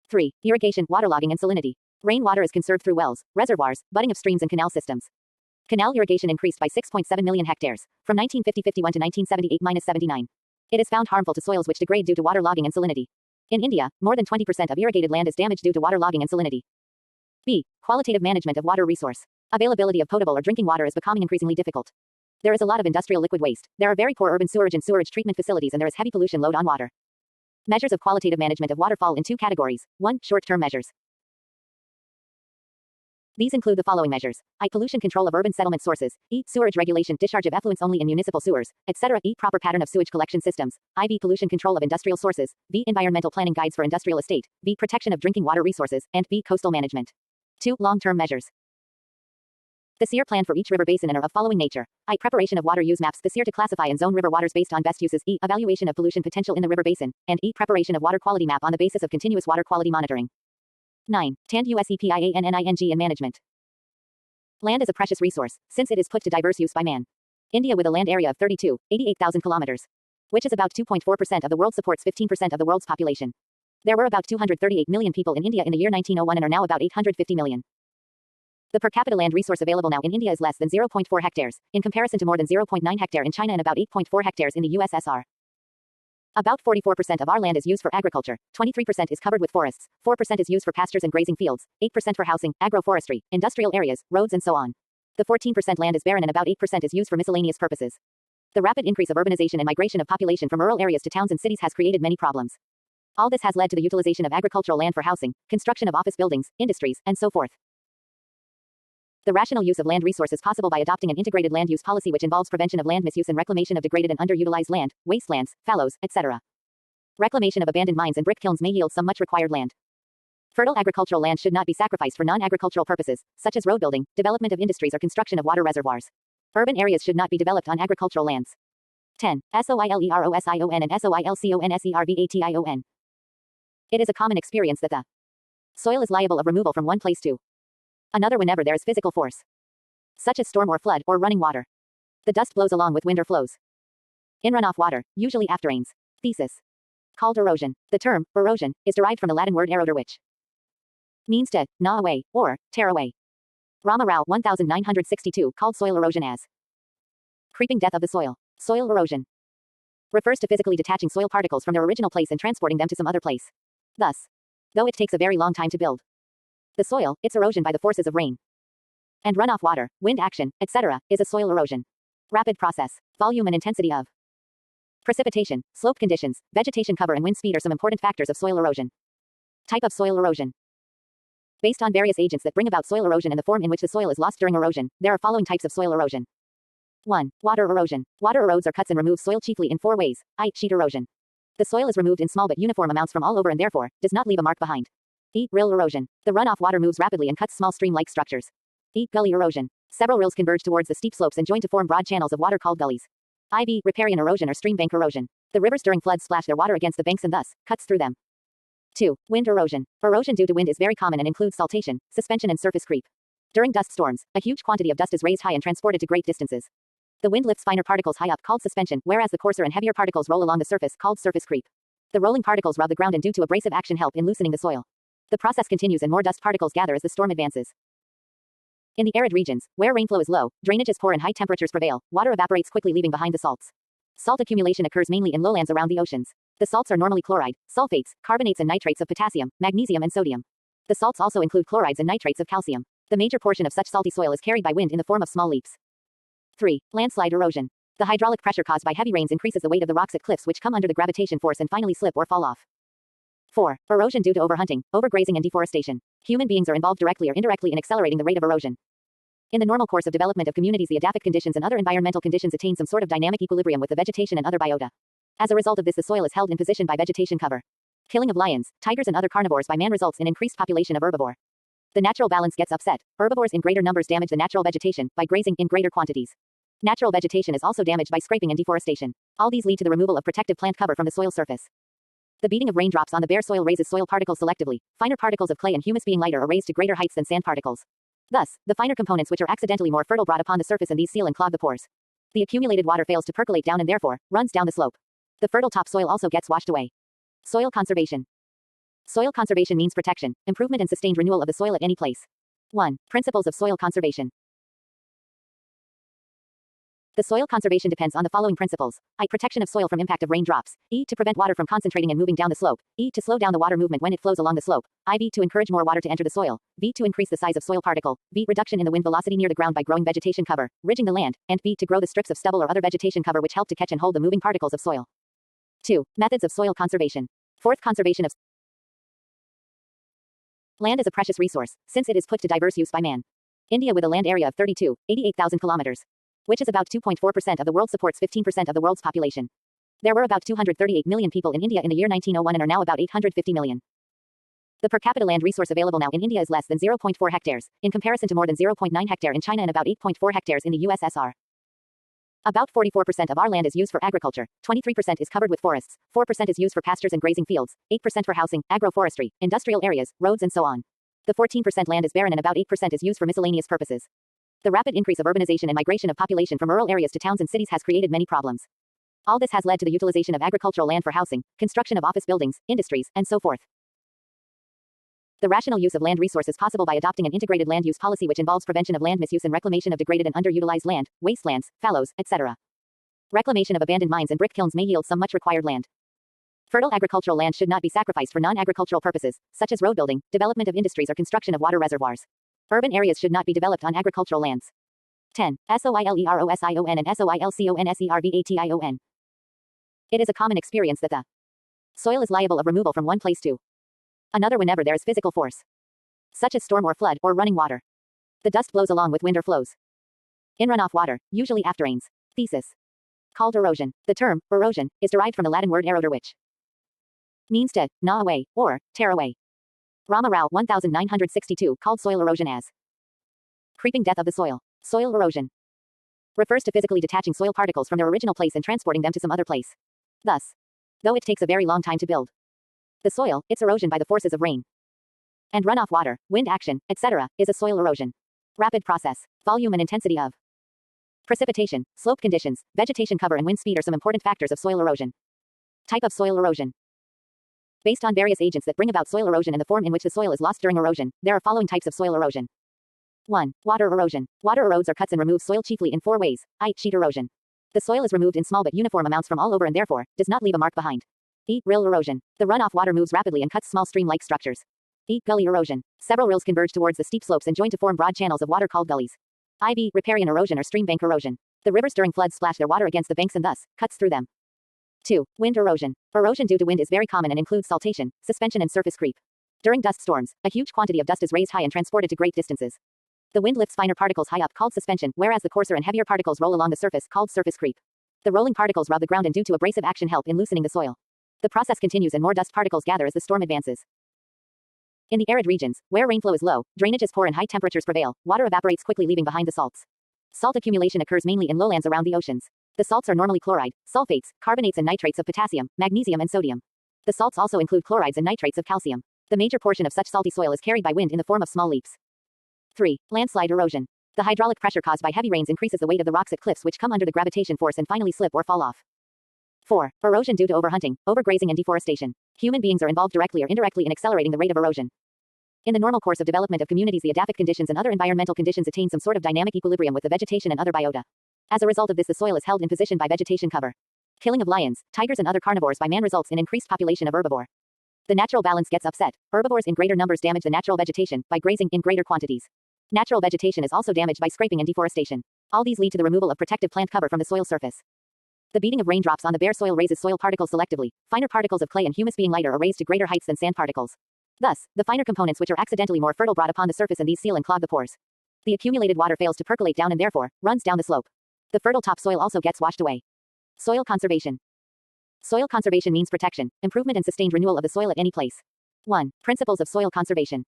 3. Irrigation, waterlogging and salinity. Rainwater is conserved through wells, reservoirs, budding of streams and canal systems. Canal irrigation increased by 6.7 million hectares, from 1950-51 to 1978-79. It is found harmful to soils which degrade due to water logging and salinity. In India, more than 20% of irrigated land is damaged due to water logging and salinity. B. Qualitative management of water resource. Availability of potable or drinking water is becoming increasingly difficult. There is a lot of industrial liquid waste. There are very poor urban sewerage and sewerage treatment facilities, and there is heavy pollution load on water. Measures of qualitative management of water fall in 2 categories. 1. Short-term measures. These include the following measures. I. Pollution control of urban settlement sources. E. Sewerage regulation, discharge of effluents only in municipal sewers, etc. E. Proper pattern of sewage collection systems. I. B. Pollution control of industrial sources. V. Environmental planning guides for industrial estate. V. Protection of drinking water resources. And B. Coastal management. 2. Long-term measures. The SEER plan for each river basin and are of following nature. I. Preparation of water use maps. The SEER to classify and zone river waters based on best uses. E. Evaluation of pollution potential in the river basin. And E. Preparation of water quality map on the basis of continuous water quality monitoring. 9. TAND USEPIANNING and management. Land is a precious resource, since it is put to diverse use by man. India, with a land area of 88,000 kilometers, which is about 2.4% of the world, supports 15% of the world's population. There were about 238 million people in India in the year 1901 and are now about 850 million. The per capita land resource available now in India is less than 0.4 hectares, in comparison to more than 0.9 hectare in China and about 8.4 hectares in the USSR. About 44% of our land is used for agriculture, 23% is covered with forests, 4% is used for pastures and grazing fields, 8% for housing, agroforestry, industrial areas, roads and so on. The 14% land is barren and about 8% is used for miscellaneous purposes. The rapid increase of urbanization and migration of population from rural areas to towns and cities has created many problems. All this has led to the utilization of agricultural land for housing, construction of office buildings, industries, and so forth. The rational use of land resource is possible by adopting an integrated land use policy which involves prevention of land misuse and reclamation of degraded and underutilized land, wastelands, fallows, etc. Reclamation of abandoned mines and brick kilns may yield some much required land. Fertile agricultural land should not be sacrificed for non-agricultural purposes, such as road building, development of industries or construction of water reservoirs. Urban areas should not be developed on agricultural lands. 10. SOILEROSION and SOILCONSERVATION. It is a common experience that the soil is liable of removal from one place to another whenever there is physical force, such as storm or flood, or running water. The dust blows along with wind or flows in runoff water, usually after rains. Thesis. called erosion. The term, erosion, is derived from the Latin word erodere which means to gnaw away, or tear away. Rama Rao 1962 called soil erosion as creeping death of the soil. Soil erosion refers to physically detaching soil particles from their original place and transporting them to some other place. Thus, though it takes a very long time to build the soil, its erosion by the forces of rain and runoff water, wind action, etc., is a soil erosion. Rapid process, volume and intensity of precipitation, slope conditions, vegetation cover and wind speed are some important factors of soil erosion. Type of soil erosion. Based on various agents that bring about soil erosion and the form in which the soil is lost during erosion, there are following types of soil erosion. 1. Water erosion. Water erodes or cuts and removes soil chiefly in 4 ways. I. Sheet erosion. The soil is removed in small but uniform amounts from all over and therefore, does not leave a mark behind. E. Rill erosion. The runoff water moves rapidly and cuts small stream-like structures. E. Gully erosion. Several rills converge towards the steep slopes and join to form broad channels of water called gullies. IV. Riparian erosion or stream bank erosion. The rivers during floods splash their water against the banks and thus, cuts through them. 2. Wind erosion. Erosion due to wind is very common and includes saltation, suspension and surface creep. During dust storms, a huge quantity of dust is raised high and transported to great distances. The wind lifts finer particles high up called suspension, whereas the coarser and heavier particles roll along the surface called surface creep. The rolling particles rub the ground and due to abrasive action help in loosening the soil. The process continues and more dust particles gather as the storm advances. In the arid regions, where rainflow is low, drainage is poor and high temperatures prevail, water evaporates quickly leaving behind the salts. Salt accumulation occurs mainly in lowlands around the oceans. The salts are normally chloride, sulfates, carbonates and nitrates of potassium, magnesium and sodium. The salts also include chlorides and nitrates of calcium. The major portion of such salty soil is carried by wind in the form of small leaps. 3. Landslide erosion. The hydraulic pressure caused by heavy rains increases the weight of the rocks at cliffs which come under the gravitation force and finally slip or fall off. 4. Erosion due to overhunting, overgrazing and deforestation. Human beings are involved directly or indirectly in accelerating the rate of erosion. In the normal course of development of communities, the edaphic conditions and other environmental conditions attain some sort of dynamic equilibrium with the vegetation and other biota. As a result of this, the soil is held in position by vegetation cover. Killing of lions, tigers and other carnivores by man results in increased population of herbivore. The natural balance gets upset. Herbivores in greater numbers damage the natural vegetation by grazing in greater quantities. Natural vegetation is also damaged by scraping and deforestation. All these lead to the removal of protective plant cover from the soil surface. The beating of raindrops on the bare soil raises soil particles selectively, finer particles of clay and humus being lighter are raised to greater heights than sand particles. Thus, the finer components which are accidentally more fertile brought upon the surface and these seal and clog the pores. The accumulated water fails to percolate down and therefore, runs down the slope. The fertile topsoil also gets washed away. Soil conservation. Soil conservation means protection, improvement and sustained renewal of the soil at any place. 1. Principles of soil conservation. The soil conservation depends on the following principles. I. Protection of soil from impact of raindrops. E. To prevent water from concentrating and moving down the slope. E. To slow down the water movement when it flows along the slope. IV. To encourage more water to enter the soil. V. To increase the size of soil particle. V. Reduction in the wind velocity near the ground by growing vegetation cover, ridging the land. And B. To grow the strips of stubble or other vegetation cover which help to catch and hold the moving particles of soil. 2. Methods of soil conservation. Fourth, conservation of land is a precious resource, since it is put to diverse use by man. India, with a land area of 88,000 kilometers, which is about 2.4% of the world, supports 15% of the world's population. There were about 238 million people in India in the year 1901 and are now about 850 million. The per capita land resource available now in India is less than 0.4 hectares, in comparison to more than 0.9 hectare in China and about 8.4 hectares in the USSR. About 44% of our land is used for agriculture, 23% is covered with forests, 4% is used for pastures and grazing fields, 8% for housing, agroforestry, industrial areas, roads and so on. The 14% land is barren and about 8% is used for miscellaneous purposes. The rapid increase of urbanization and migration of population from rural areas to towns and cities has created many problems. All this has led to the utilization of agricultural land for housing, construction of office buildings, industries, and so forth. The rational use of land resource is possible by adopting an integrated land use policy which involves prevention of land misuse and reclamation of degraded and underutilized land, wastelands, fallows, etc. Reclamation of abandoned mines and brick kilns may yield some much required land. Fertile agricultural land should not be sacrificed for non-agricultural purposes, such as road building, development of industries or construction of water reservoirs. Urban areas should not be developed on agricultural lands. 10. SOILEROSION and SOILCONSERVATION. It is a common experience that the soil is liable of removal from one place to another whenever there is physical force, such as storm or flood or running water. The dust blows along with wind or flows in runoff water, usually after rains. Thesis. Called erosion. The term, erosion, is derived from the Latin word erodere which means to gnaw away, or tear away. Rama Rao 1962 called soil erosion as creeping death of the soil. Soil erosion refers to physically detaching soil particles from their original place and transporting them to some other place. Thus, though it takes a very long time to build the soil, its erosion by the forces of rain and runoff water, wind action, etc., is a soil erosion. Rapid process, volume and intensity of precipitation, slope conditions, vegetation cover and wind speed are some important factors of soil erosion. Type of soil erosion. Based on various agents that bring about soil erosion and the form in which the soil is lost during erosion, there are following types of soil erosion. 1. Water erosion. Water erodes or cuts and removes soil chiefly in 4 ways. I. Sheet erosion. The soil is removed in small but uniform amounts from all over and therefore does not leave a mark behind. E. Rill erosion. The runoff water moves rapidly and cuts small stream-like structures. E. Gully erosion. Several rills converge towards the steep slopes and join to form broad channels of water called gullies. IV. Riparian erosion or stream bank erosion. The rivers during floods splash their water against the banks and thus cuts through them. 2. Wind erosion. Erosion due to wind is very common and includes saltation, suspension and surface creep. During dust storms, a huge quantity of dust is raised high and transported to great distances. The wind lifts finer particles high up called suspension, whereas the coarser and heavier particles roll along the surface called surface creep. The rolling particles rub the ground and due to abrasive action help in loosening the soil. The process continues and more dust particles gather as the storm advances. In the arid regions, where rainflow is low, drainage is poor and high temperatures prevail, water evaporates quickly leaving behind the salts. Salt accumulation occurs mainly in lowlands around the oceans. The salts are normally chloride, sulfates, carbonates and nitrates of potassium, magnesium and sodium. The salts also include chlorides and nitrates of calcium. The major portion of such salty soil is carried by wind in the form of small leaps. 3. Landslide erosion. The hydraulic pressure caused by heavy rains increases the weight of the rocks at cliffs which come under the gravitation force and finally slip or fall off. 4. Erosion due to overhunting, overgrazing and deforestation. Human beings are involved directly or indirectly in accelerating the rate of erosion. In the normal course of development of communities, the adaptive conditions and other environmental conditions attain some sort of dynamic equilibrium with the vegetation and other biota. As a result of this, the soil is held in position by vegetation cover. Killing of lions, tigers and other carnivores by man results in increased population of herbivore. The natural balance gets upset. Herbivores in greater numbers damage the natural vegetation by grazing in greater quantities. Natural vegetation is also damaged by scraping and deforestation. All these lead to the removal of protective plant cover from the soil surface. The beating of raindrops on the bare soil raises soil particles selectively, finer particles of clay and humus being lighter are raised to greater heights than sand particles. Thus, the finer components which are accidentally more fertile brought upon the surface and these seal and clog the pores. The accumulated water fails to percolate down and therefore, runs down the slope. The fertile topsoil also gets washed away. Soil conservation. Soil conservation means protection, improvement and sustained renewal of the soil at any place. 1. Principles of soil conservation.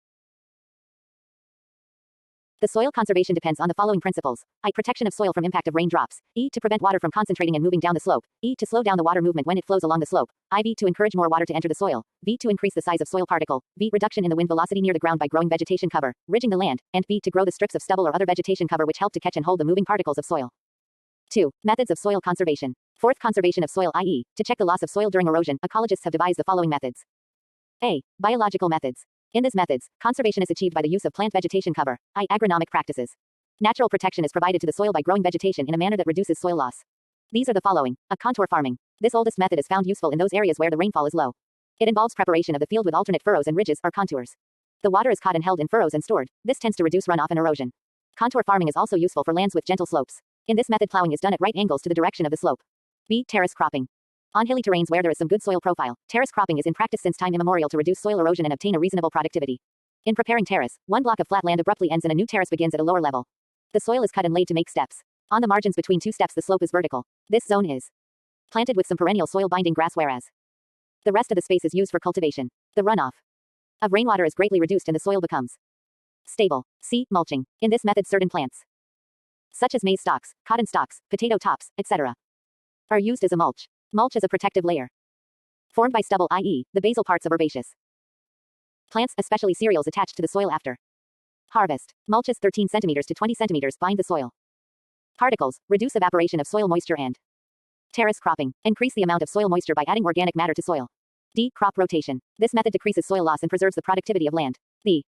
The soil conservation depends on the following principles. I. Protection of soil from impact of raindrops. E. To prevent water from concentrating and moving down the slope. E. To slow down the water movement when it flows along the slope. IV. To encourage more water to enter the soil. V. To increase the size of soil particle. V. Reduction in the wind velocity near the ground by growing vegetation cover, ridging the land. And B. To grow the strips of stubble or other vegetation cover which help to catch and hold the moving particles of soil. 2. Methods of soil conservation. Fourth, conservation of soil, i.e., to check the loss of soil during erosion, ecologists have devised the following methods. A. Biological methods. In these methods, conservation is achieved by the use of plant vegetation cover, i.e., agronomic practices. Natural protection is provided to the soil by growing vegetation in a manner that reduces soil loss. These are the following. A. Contour farming. This oldest method is found useful in those areas where the rainfall is low. It involves preparation of the field with alternate furrows and ridges, or contours. The water is caught and held in furrows and stored. This tends to reduce runoff and erosion. Contour farming is also useful for lands with gentle slopes. In this method, plowing is done at right angles to the direction of the slope. B. Terrace cropping. On hilly terrains where there is some good soil profile, terrace cropping is in practice since time immemorial to reduce soil erosion and obtain a reasonable productivity. In preparing terrace, one block of flat land abruptly ends and a new terrace begins at a lower level. The soil is cut and laid to make steps. On the margins between two steps, the slope is vertical. This zone is planted with some perennial soil-binding grass, whereas the rest of the space is used for cultivation. The runoff of rainwater is greatly reduced and the soil becomes stable. C. Mulching. In this method, certain plants, such as maize stalks, cotton stalks, potato tops, etc., are used as a mulch. Mulch is a protective layer formed by stubble, i.e., the basal parts of herbaceous plants, especially cereals, attached to the soil after harvest. Mulches 13 centimeters to 20 centimeters bind the soil particles, reduce evaporation of soil moisture, and terrace cropping. Increase the amount of soil moisture by adding organic matter to soil. D. Crop rotation. This method decreases soil loss and preserves the productivity of land. The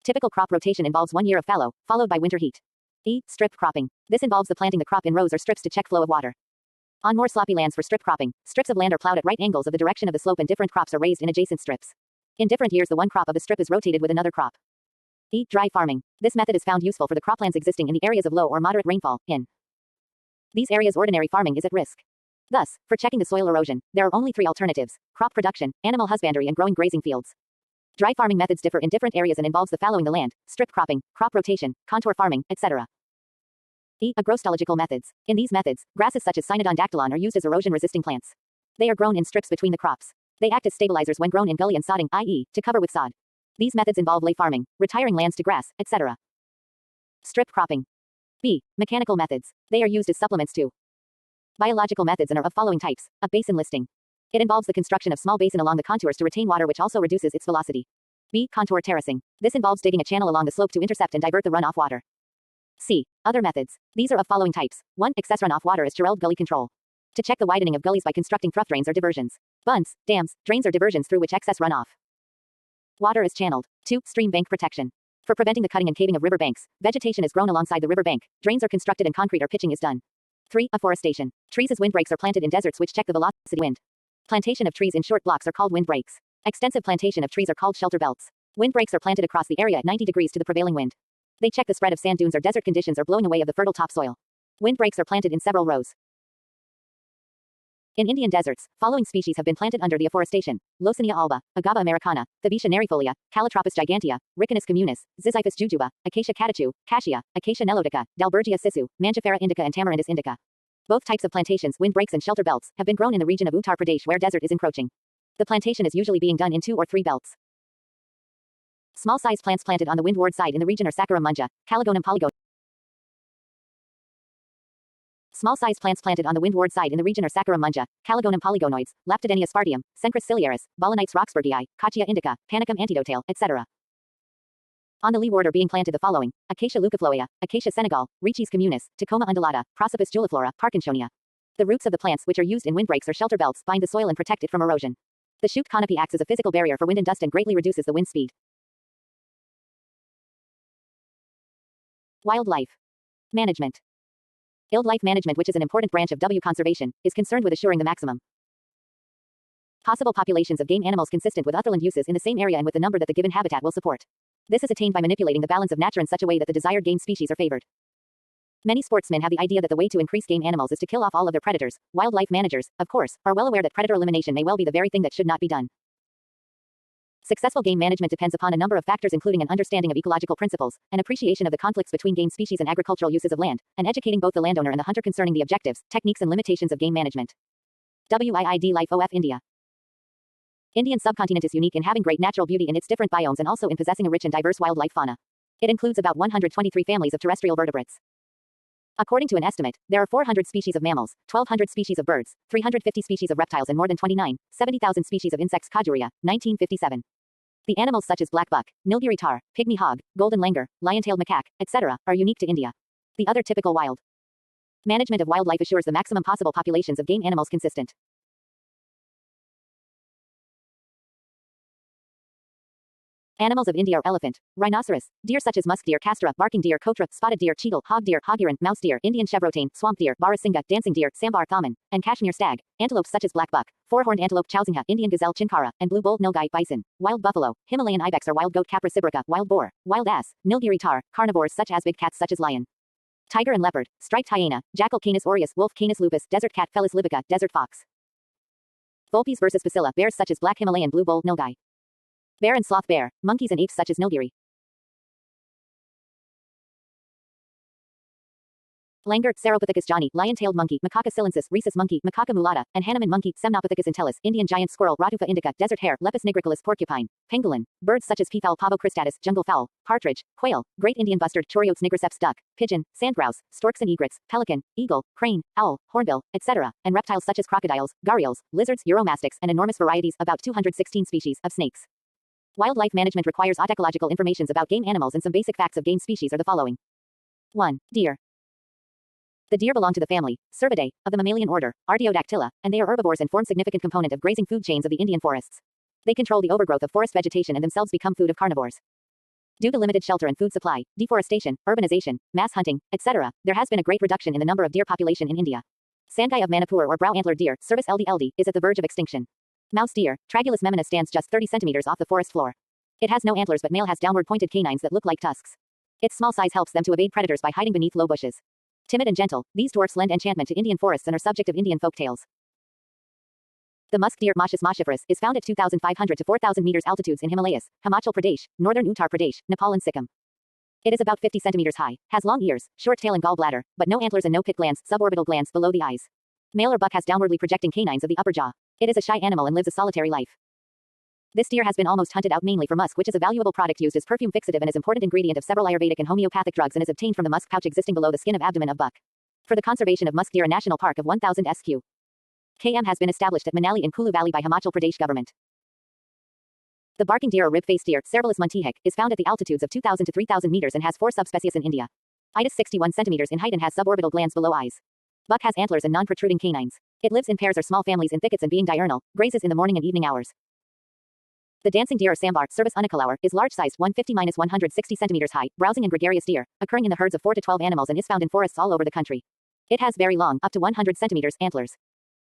typical crop rotation involves 1 year of fallow, followed by winter heat. E. Strip cropping. This involves the planting the crop in rows or strips to check flow of water. On more sloppy lands for strip cropping, strips of land are plowed at right angles of the direction of the slope and different crops are raised in adjacent strips. In different years, the one crop of the strip is rotated with another crop. E. Dry farming. This method is found useful for the croplands existing in the areas of low or moderate rainfall. In these areas, ordinary farming is at risk. Thus, for checking the soil erosion, there are only 3 alternatives: crop production, animal husbandry and growing grazing fields. Dry farming methods differ in different areas and involves the fallowing the land, strip cropping, crop rotation, contour farming, etc. E. Agrostological methods. In these methods, grasses such as Cynodon dactylon are used as erosion-resisting plants. They are grown in strips between the crops. They act as stabilizers when grown in gully and sodding, i.e., to cover with sod. These methods involve lay farming, retiring lands to grass, etc. Strip cropping. B. Mechanical methods. They are used as supplements to biological methods and are of following types. A. Basin listing. It involves the construction of small basin along the contours to retain water, which also reduces its velocity. B. Contour terracing. This involves digging a channel along the slope to intercept and divert the runoff water. C. Other methods. These are of following types. 1. Excess runoff water is channeled gully control. To check the widening of gullies by constructing trough drains or diversions. Bunds, dams, drains or diversions through which excess runoff water is channeled. 2. Stream bank protection. For preventing the cutting and caving of river banks, vegetation is grown alongside the river bank, drains are constructed and concrete or pitching is done. 3. Afforestation. Trees as windbreaks are planted in deserts which check the velocity of wind. Plantation of trees in short blocks are called windbreaks. Extensive plantation of trees are called shelter belts. Windbreaks are planted across the area at 90 degrees to the prevailing wind. They check the spread of sand dunes or desert conditions or blowing away of the fertile topsoil. Windbreaks are planted in several rows. In Indian deserts, following species have been planted under the afforestation: Locinia alba, Agava americana, Thebessia nerifolia, Calotropis gigantea, Ricinus communis, Ziziphus jujuba, Acacia catechu, Cassia, Acacia nilotica, Dalbergia sisu, Mangifera indica and Tamarindus indica. Both types of plantations, windbreaks and shelter belts, have been grown in the region of Uttar Pradesh where desert is encroaching. The plantation is usually being done in 2 or 3 belts. Small-sized plants planted on the windward side in the region are Saccharum mungia, Caligonum polygonum. Small-sized plants planted on the windward side in the region are Saccharum mungia, Caligonum polygonoides, Laptodenia spartium, Cenchrus ciliaris, Balanites roxburghii, Cachia indica, Panicum antidotale, etc. On the leeward are being planted the following: Acacia leucofloea, Acacia senegal, Riccius communis, Tecoma undulata, Prosopis juliflora, Parkinsonia. The roots of the plants which are used in windbreaks or shelter belts bind the soil and protect it from erosion. The shoot canopy acts as a physical barrier for wind and dust and greatly reduces the wind speed. Wildlife management. Wildlife management, which is an important branch of W conservation, is concerned with assuring the maximum possible populations of game animals consistent with upland uses in the same area and with the number that the given habitat will support. This is attained by manipulating the balance of nature in such a way that the desired game species are favored. Many sportsmen have the idea that the way to increase game animals is to kill off all of their predators. Wildlife managers, of course, are well aware that predator elimination may well be the very thing that should not be done. Successful game management depends upon a number of factors including an understanding of ecological principles, an appreciation of the conflicts between game species and agricultural uses of land, and educating both the landowner and the hunter concerning the objectives, techniques and limitations of game management. WIID Life OF India. Indian subcontinent is unique in having great natural beauty in its different biomes and also in possessing a rich and diverse wildlife fauna. It includes about 123 families of terrestrial vertebrates. According to an estimate, there are 400 species of mammals, 1,200 species of birds, 350 species of reptiles and more than 70,000 species of insects. Kajuria, 1957. The animals such as black buck, Nilgiri tar, pygmy hog, golden langur, lion-tailed macaque, etc., are unique to India. The other typical wild management of wildlife assures the maximum possible populations of game animals consistent. Animals of India are elephant, rhinoceros, deer such as musk deer, castor, barking deer, kotra, spotted deer, cheetal, hog deer, hogiran, mouse deer, Indian chevrotain, swamp deer, barasinga, dancing deer, sambar thaman, and Kashmir stag, antelopes such as black buck, four-horned antelope chowsingha, Indian gazelle chinkara, and blue-bulled nilgai bison, wild buffalo, Himalayan ibex or wild goat capra sibrica, wild boar, wild ass, Nilgiri tar, carnivores such as big cats such as lion, tiger and leopard, striped hyena, jackal Canis aureus, wolf Canis lupus, desert cat Felis libica, desert fox. Vulpes versus facilla, bears such as black Himalayan blue-bulled nilgai. Bear and sloth bear, monkeys and apes such as Nilgiri. Langur, Ceropithecus jani, lion-tailed monkey, Macaca silensis, rhesus monkey, Macaca mulata, and Hanuman monkey, Semnopithecus entellus, Indian giant squirrel, Ratufa indica, desert hare, Lepus nigricolus porcupine, pangolin, birds such as peafowl, Pavo cristatus, jungle fowl, partridge, quail, great Indian bustard, Choriotes nigriceps duck, pigeon, sandgrouse, storks and egrets, pelican, eagle, crane, owl, hornbill, etc., and reptiles such as crocodiles, gharials, lizards, uromastyx, and enormous varieties, about 216 species, of snakes. Wildlife management requires ecological information about game animals, and some basic facts of game species are the following. 1. Deer. The deer belong to the family, Cervidae, of the mammalian order, Artiodactyla, and they are herbivores and form significant component of grazing food chains of the Indian forests. They control the overgrowth of forest vegetation and themselves become food of carnivores. Due to limited shelter and food supply, deforestation, urbanization, mass hunting, etc., there has been a great reduction in the number of deer population in India. Sangai of Manipur or brow-antlered deer, Cervus ld, is at the verge of extinction. Mouse deer, Tragulus memina, stands just 30 centimeters off the forest floor. It has no antlers but male has downward pointed canines that look like tusks. Its small size helps them to evade predators by hiding beneath low bushes. Timid and gentle, these dwarfs lend enchantment to Indian forests and are subject of Indian folk tales. The musk deer, Moschus moschiferus, is found at 2,500 to 4,000 meters altitudes in Himalayas, Himachal Pradesh, northern Uttar Pradesh, Nepal and Sikkim. It is about 50 centimeters high, has long ears, short tail and gallbladder, but no antlers and no pit glands, suborbital glands below the eyes. Male or buck has downwardly projecting canines of the upper jaw. It is a shy animal and lives a solitary life. This deer has been almost hunted out mainly for musk, which is a valuable product used as perfume fixative and is important ingredient of several Ayurvedic and homeopathic drugs and is obtained from the musk pouch existing below the skin of abdomen of buck. For the conservation of musk deer, a national park of 1,000 sq.km has been established at Manali in Kulu Valley by Himachal Pradesh government. The barking deer or rib-faced deer, Cervellus montihec, is found at the altitudes of 2,000 to 3,000 meters and has 4 subspecies in India. It is 61 centimeters in height and has suborbital glands below eyes. Buck has antlers and non-protruding canines. It lives in pairs or small families in thickets and being diurnal, grazes in the morning and evening hours. The dancing deer or sambar, Cervus unicolor, is large-sized 150–160 centimeters high, browsing and gregarious deer, occurring in the herds of 4 to 12 animals and is found in forests all over the country. It has very long, up to 100 centimeters, antlers.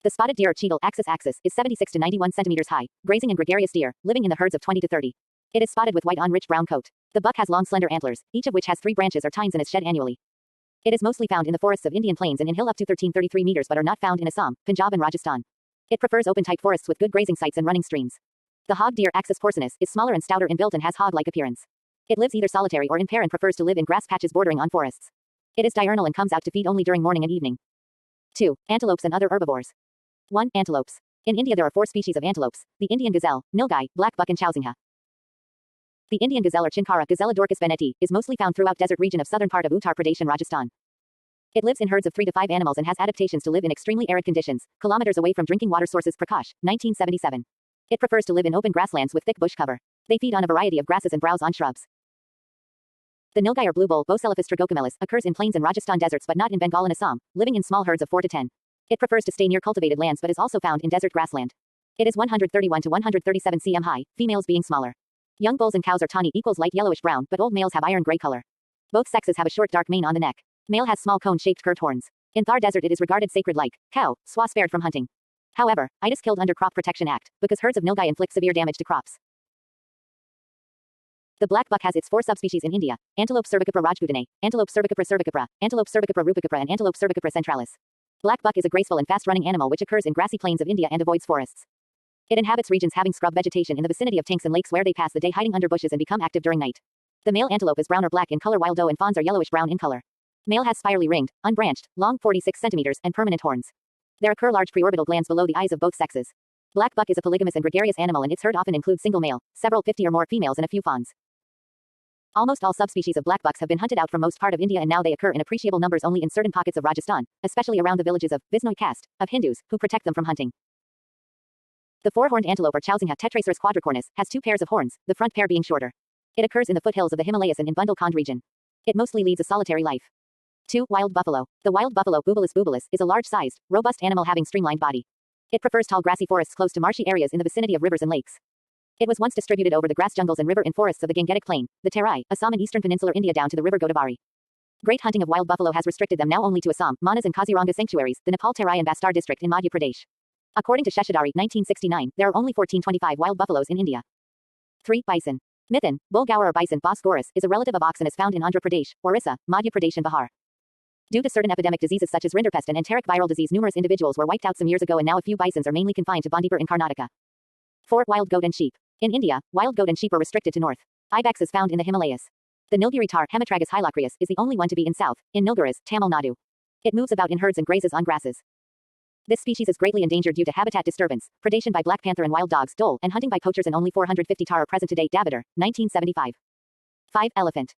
The spotted deer or cheetal, Axis axis, is 76 to 91 centimeters high, grazing and gregarious deer, living in the herds of 20 to 30. It is spotted with white on rich brown coat. The buck has long slender antlers, each of which has 3 branches or tines and is shed annually. It is mostly found in the forests of Indian plains and in hill up to 1333 meters but are not found in Assam, Punjab and Rajasthan. It prefers open-type forests with good grazing sites and running streams. The hog deer, Axis porcinus, is smaller and stouter in build and has hog-like appearance. It lives either solitary or in pair and prefers to live in grass patches bordering on forests. It is diurnal and comes out to feed only during morning and evening. 2. Antelopes and other herbivores. 1. Antelopes. In India there are 4 species of antelopes: the Indian gazelle, nilgai, black buck and chausingha. The Indian gazelle or chinkara, Gazella dorcas benneti, is mostly found throughout desert region of southern part of Uttar Pradesh and Rajasthan. It lives in herds of 3 to 5 animals and has adaptations to live in extremely arid conditions, kilometers away from drinking water sources. Prakash, 1977. It prefers to live in open grasslands with thick bush cover. They feed on a variety of grasses and browse on shrubs. The nilgai or blue bull, Boselaphus tragocamelus, occurs in plains and Rajasthan deserts but not in Bengal and Assam, living in small herds of 4 to 10. It prefers to stay near cultivated lands but is also found in desert grassland. It is 131 to 137 cm high, females being smaller. Young bulls and cows are tawny equals light yellowish brown, but old males have iron gray color. Both sexes have a short dark mane on the neck. Male has small cone-shaped curved horns. In Thar Desert it is regarded sacred like cow, swa spared from hunting. However, it is killed under Crop Protection Act, because herds of nilgai inflict severe damage to crops. The black buck has its 4 subspecies in India: Antelope cervicapra rajputanae, Antelope cervicapra, Antelope cervicapra rupicapra and Antelope cervicapra centralis. Black buck is a graceful and fast-running animal which occurs in grassy plains of India and avoids forests. It inhabits regions having scrub vegetation in the vicinity of tanks and lakes where they pass the day hiding under bushes and become active during night. The male antelope is brown or black in color while doe and fawns are yellowish-brown in color. Male has spirally ringed, unbranched, long 46 centimeters and permanent horns. There occur large preorbital glands below the eyes of both sexes. Black buck is a polygamous and gregarious animal and its herd often includes single male, several 50 or more females and a few fawns. Almost all subspecies of black bucks have been hunted out from most part of India and now they occur in appreciable numbers only in certain pockets of Rajasthan, especially around the villages of Bisnoi caste, of Hindus, who protect them from hunting. The 4-horned antelope or chausingha Tetracerus quadricornis has 2 pairs of horns, the front pair being shorter. It occurs in the foothills of the Himalayas and in Bundelkhand region. It mostly leads a solitary life. 2. Wild buffalo. The wild buffalo, Bubalus, is a large-sized, robust animal having streamlined body. It prefers tall grassy forests close to marshy areas in the vicinity of rivers and lakes. It was once distributed over the grass jungles and river in forests of the Gangetic Plain, the Terai, Assam and eastern peninsular India down to the river Godavari. Great hunting of wild buffalo has restricted them now only to Assam, Manas and Kaziranga sanctuaries, the Nepal Terai and Bastar district in Madhya Pradesh. According to Sheshadari, 1969, there are only 1425 wild buffaloes in India. 3. Bison. Mithun, bull gaur or bison Bos gaurus, is a relative of ox and is found in Andhra Pradesh, Orissa, Madhya Pradesh and Bihar. Due to certain epidemic diseases such as rinderpest and enteric viral disease, numerous individuals were wiped out some years ago and now a few bisons are mainly confined to Bandipur in Karnataka. 4. Wild goat and sheep. In India, wild goat and sheep are restricted to north. Ibex is found in the Himalayas. The Nilgiri tahr, Hemitragus hylocrius, is the only one to be in south, in Nilgiris, Tamil Nadu. It moves about in herds and grazes on grasses. This species is greatly endangered due to habitat disturbance, predation by black panther and wild dogs, dhole, and hunting by poachers, and only 450 tahr are present today. Davider, 1975. 5. Elephant.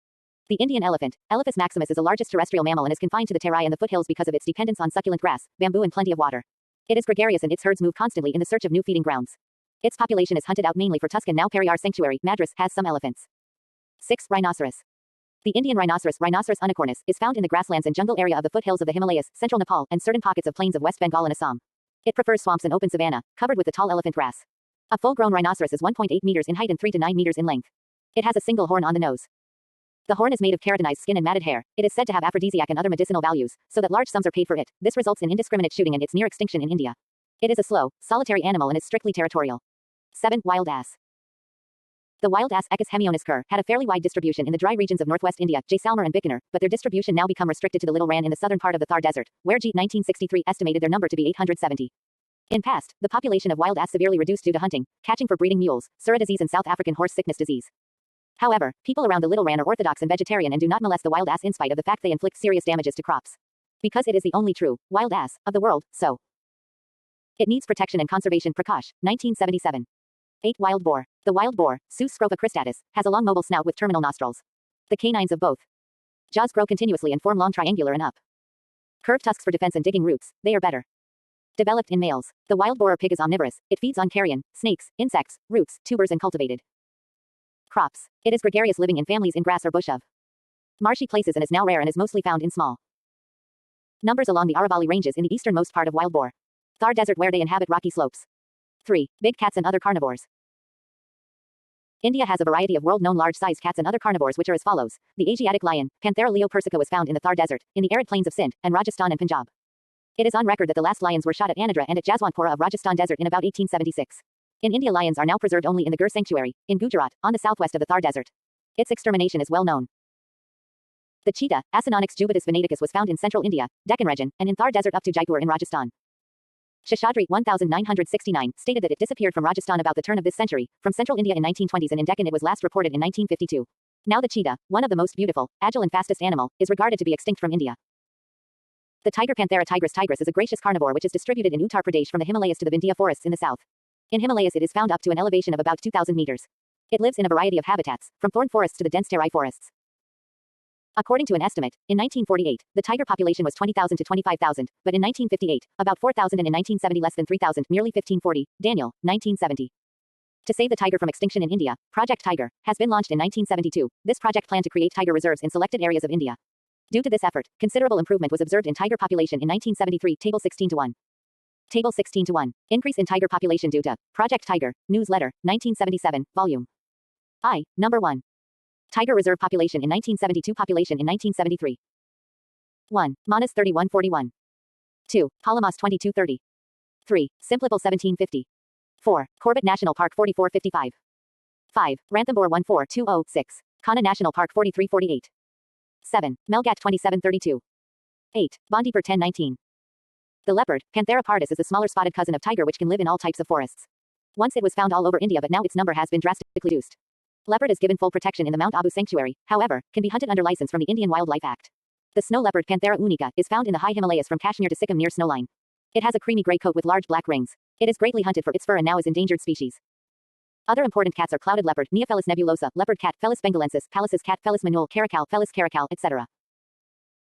The Indian elephant, Elephas maximus, is the largest terrestrial mammal and is confined to the terai and the foothills because of its dependence on succulent grass, bamboo and plenty of water. It is gregarious and its herds move constantly in the search of new feeding grounds. Its population is hunted out mainly for Tuscan, now Periyar Sanctuary, Madras, has some elephants. 6. Rhinoceros. The Indian rhinoceros, Rhinoceros unicornis, is found in the grasslands and jungle area of the foothills of the Himalayas, central Nepal, and certain pockets of plains of West Bengal and Assam. It prefers swamps and open savanna, covered with the tall elephant grass. A full-grown rhinoceros is 1.8 meters in height and 3 to 9 meters in length. It has a single horn on the nose. The horn is made of keratinized skin and matted hair. It is said to have aphrodisiac and other medicinal values, so that large sums are paid for it. This results in indiscriminate shooting and its near extinction in India. It is a slow, solitary animal and is strictly territorial. 7. Wild ass. The wild ass Echis hemionus cur had a fairly wide distribution in the dry regions of northwest India, Jaisalmer and Bikaner, but their distribution now become restricted to the Little Ran in the southern part of the Thar Desert, where G. 1963 estimated their number to be 870. In past, the population of wild ass severely reduced due to hunting, catching for breeding mules, Sura disease and South African horse sickness disease. However, people around the Little Ran are orthodox and vegetarian and do not molest the wild ass in spite of the fact they inflict serious damages to crops. Because it is the only true wild ass of the world, so it needs protection and conservation. Prakash, 1977. 8. Wild boar. The wild boar, Sus scrofa cristatus, has a long mobile snout with terminal nostrils. The canines of both jaws grow continuously and form long triangular and up curved tusks for defense and digging roots. They are better developed in males. The wild boar or pig is omnivorous. It feeds on carrion, snakes, insects, roots, tubers and cultivated crops. It is gregarious, living in families in grass or bush of marshy places and is now rare and is mostly found in small numbers along the Aravalli ranges in the easternmost part of wild boar. Thar Desert where they inhabit rocky slopes. 3. Big cats and other carnivores. India has a variety of world-known large-sized cats and other carnivores which are as follows. The Asiatic lion, Panthera leo persica, was found in the Thar Desert, in the arid plains of Sindh, and Rajasthan and Punjab. It is on record that the last lions were shot at Anadra and at Jaswantpura of Rajasthan Desert in about 1876. In India, lions are now preserved only in the Gir Sanctuary, in Gujarat, on the southwest of the Thar Desert. Its extermination is well known. The cheetah, Acinonyx jubatus venaticus, was found in central India, Deccan region, and in Thar Desert up to Jaipur in Rajasthan. Sheshadri 1969 stated that it disappeared from Rajasthan about the turn of this century, from central India in 1920s, and in Deccan it was last reported in 1952. Now the cheetah, one of the most beautiful, agile and fastest animal, is regarded to be extinct from India. The tiger Panthera tigris is a gracious carnivore which is distributed in Uttar Pradesh from the Himalayas to the Vindhya forests in the south. In Himalayas it is found up to an elevation of about 2,000 meters. It lives in a variety of habitats, from thorn forests to the dense terai forests. According to an estimate, in 1948, the tiger population was 20,000 to 25,000, but in 1958, about 4,000, and in 1970 less than 3,000, merely 1540. Daniel, 1970. To save the tiger from extinction in India, Project Tiger has been launched in 1972. This project planned to create tiger reserves in selected areas of India. Due to this effort, considerable improvement was observed in tiger population in 1973, Table 16:1. Table 16:1. Increase in tiger population due to Project Tiger, Newsletter, 1977, Volume I, Number 1. Tiger reserve population in 1972, population in 1973. 1. Manas 3141. 2. Palamas 2230. 3. Simplipal 1750. 4. Corbett National Park 4455. 5. Ranthambore 14206. Kanha National Park 4348. 7. Melghat 2732. 8. Bandipur 1019. The leopard, Panthera pardus, is the smaller spotted cousin of tiger which can live in all types of forests. Once it was found all over India, but now its number has been drastically reduced. Leopard is given full protection in the Mount Abu Sanctuary, however, can be hunted under license from the Indian Wildlife Act. The snow leopard Panthera unica is found in the high Himalayas from Kashmir to Sikkim near snowline. It has a creamy gray coat with large black rings. It is greatly hunted for its fur and now is endangered species. Other important cats are clouded leopard, Neofelis nebulosa, leopard cat, Felis bengalensis, Pallas's cat, Felis manul, caracal, Felis caracal, etc.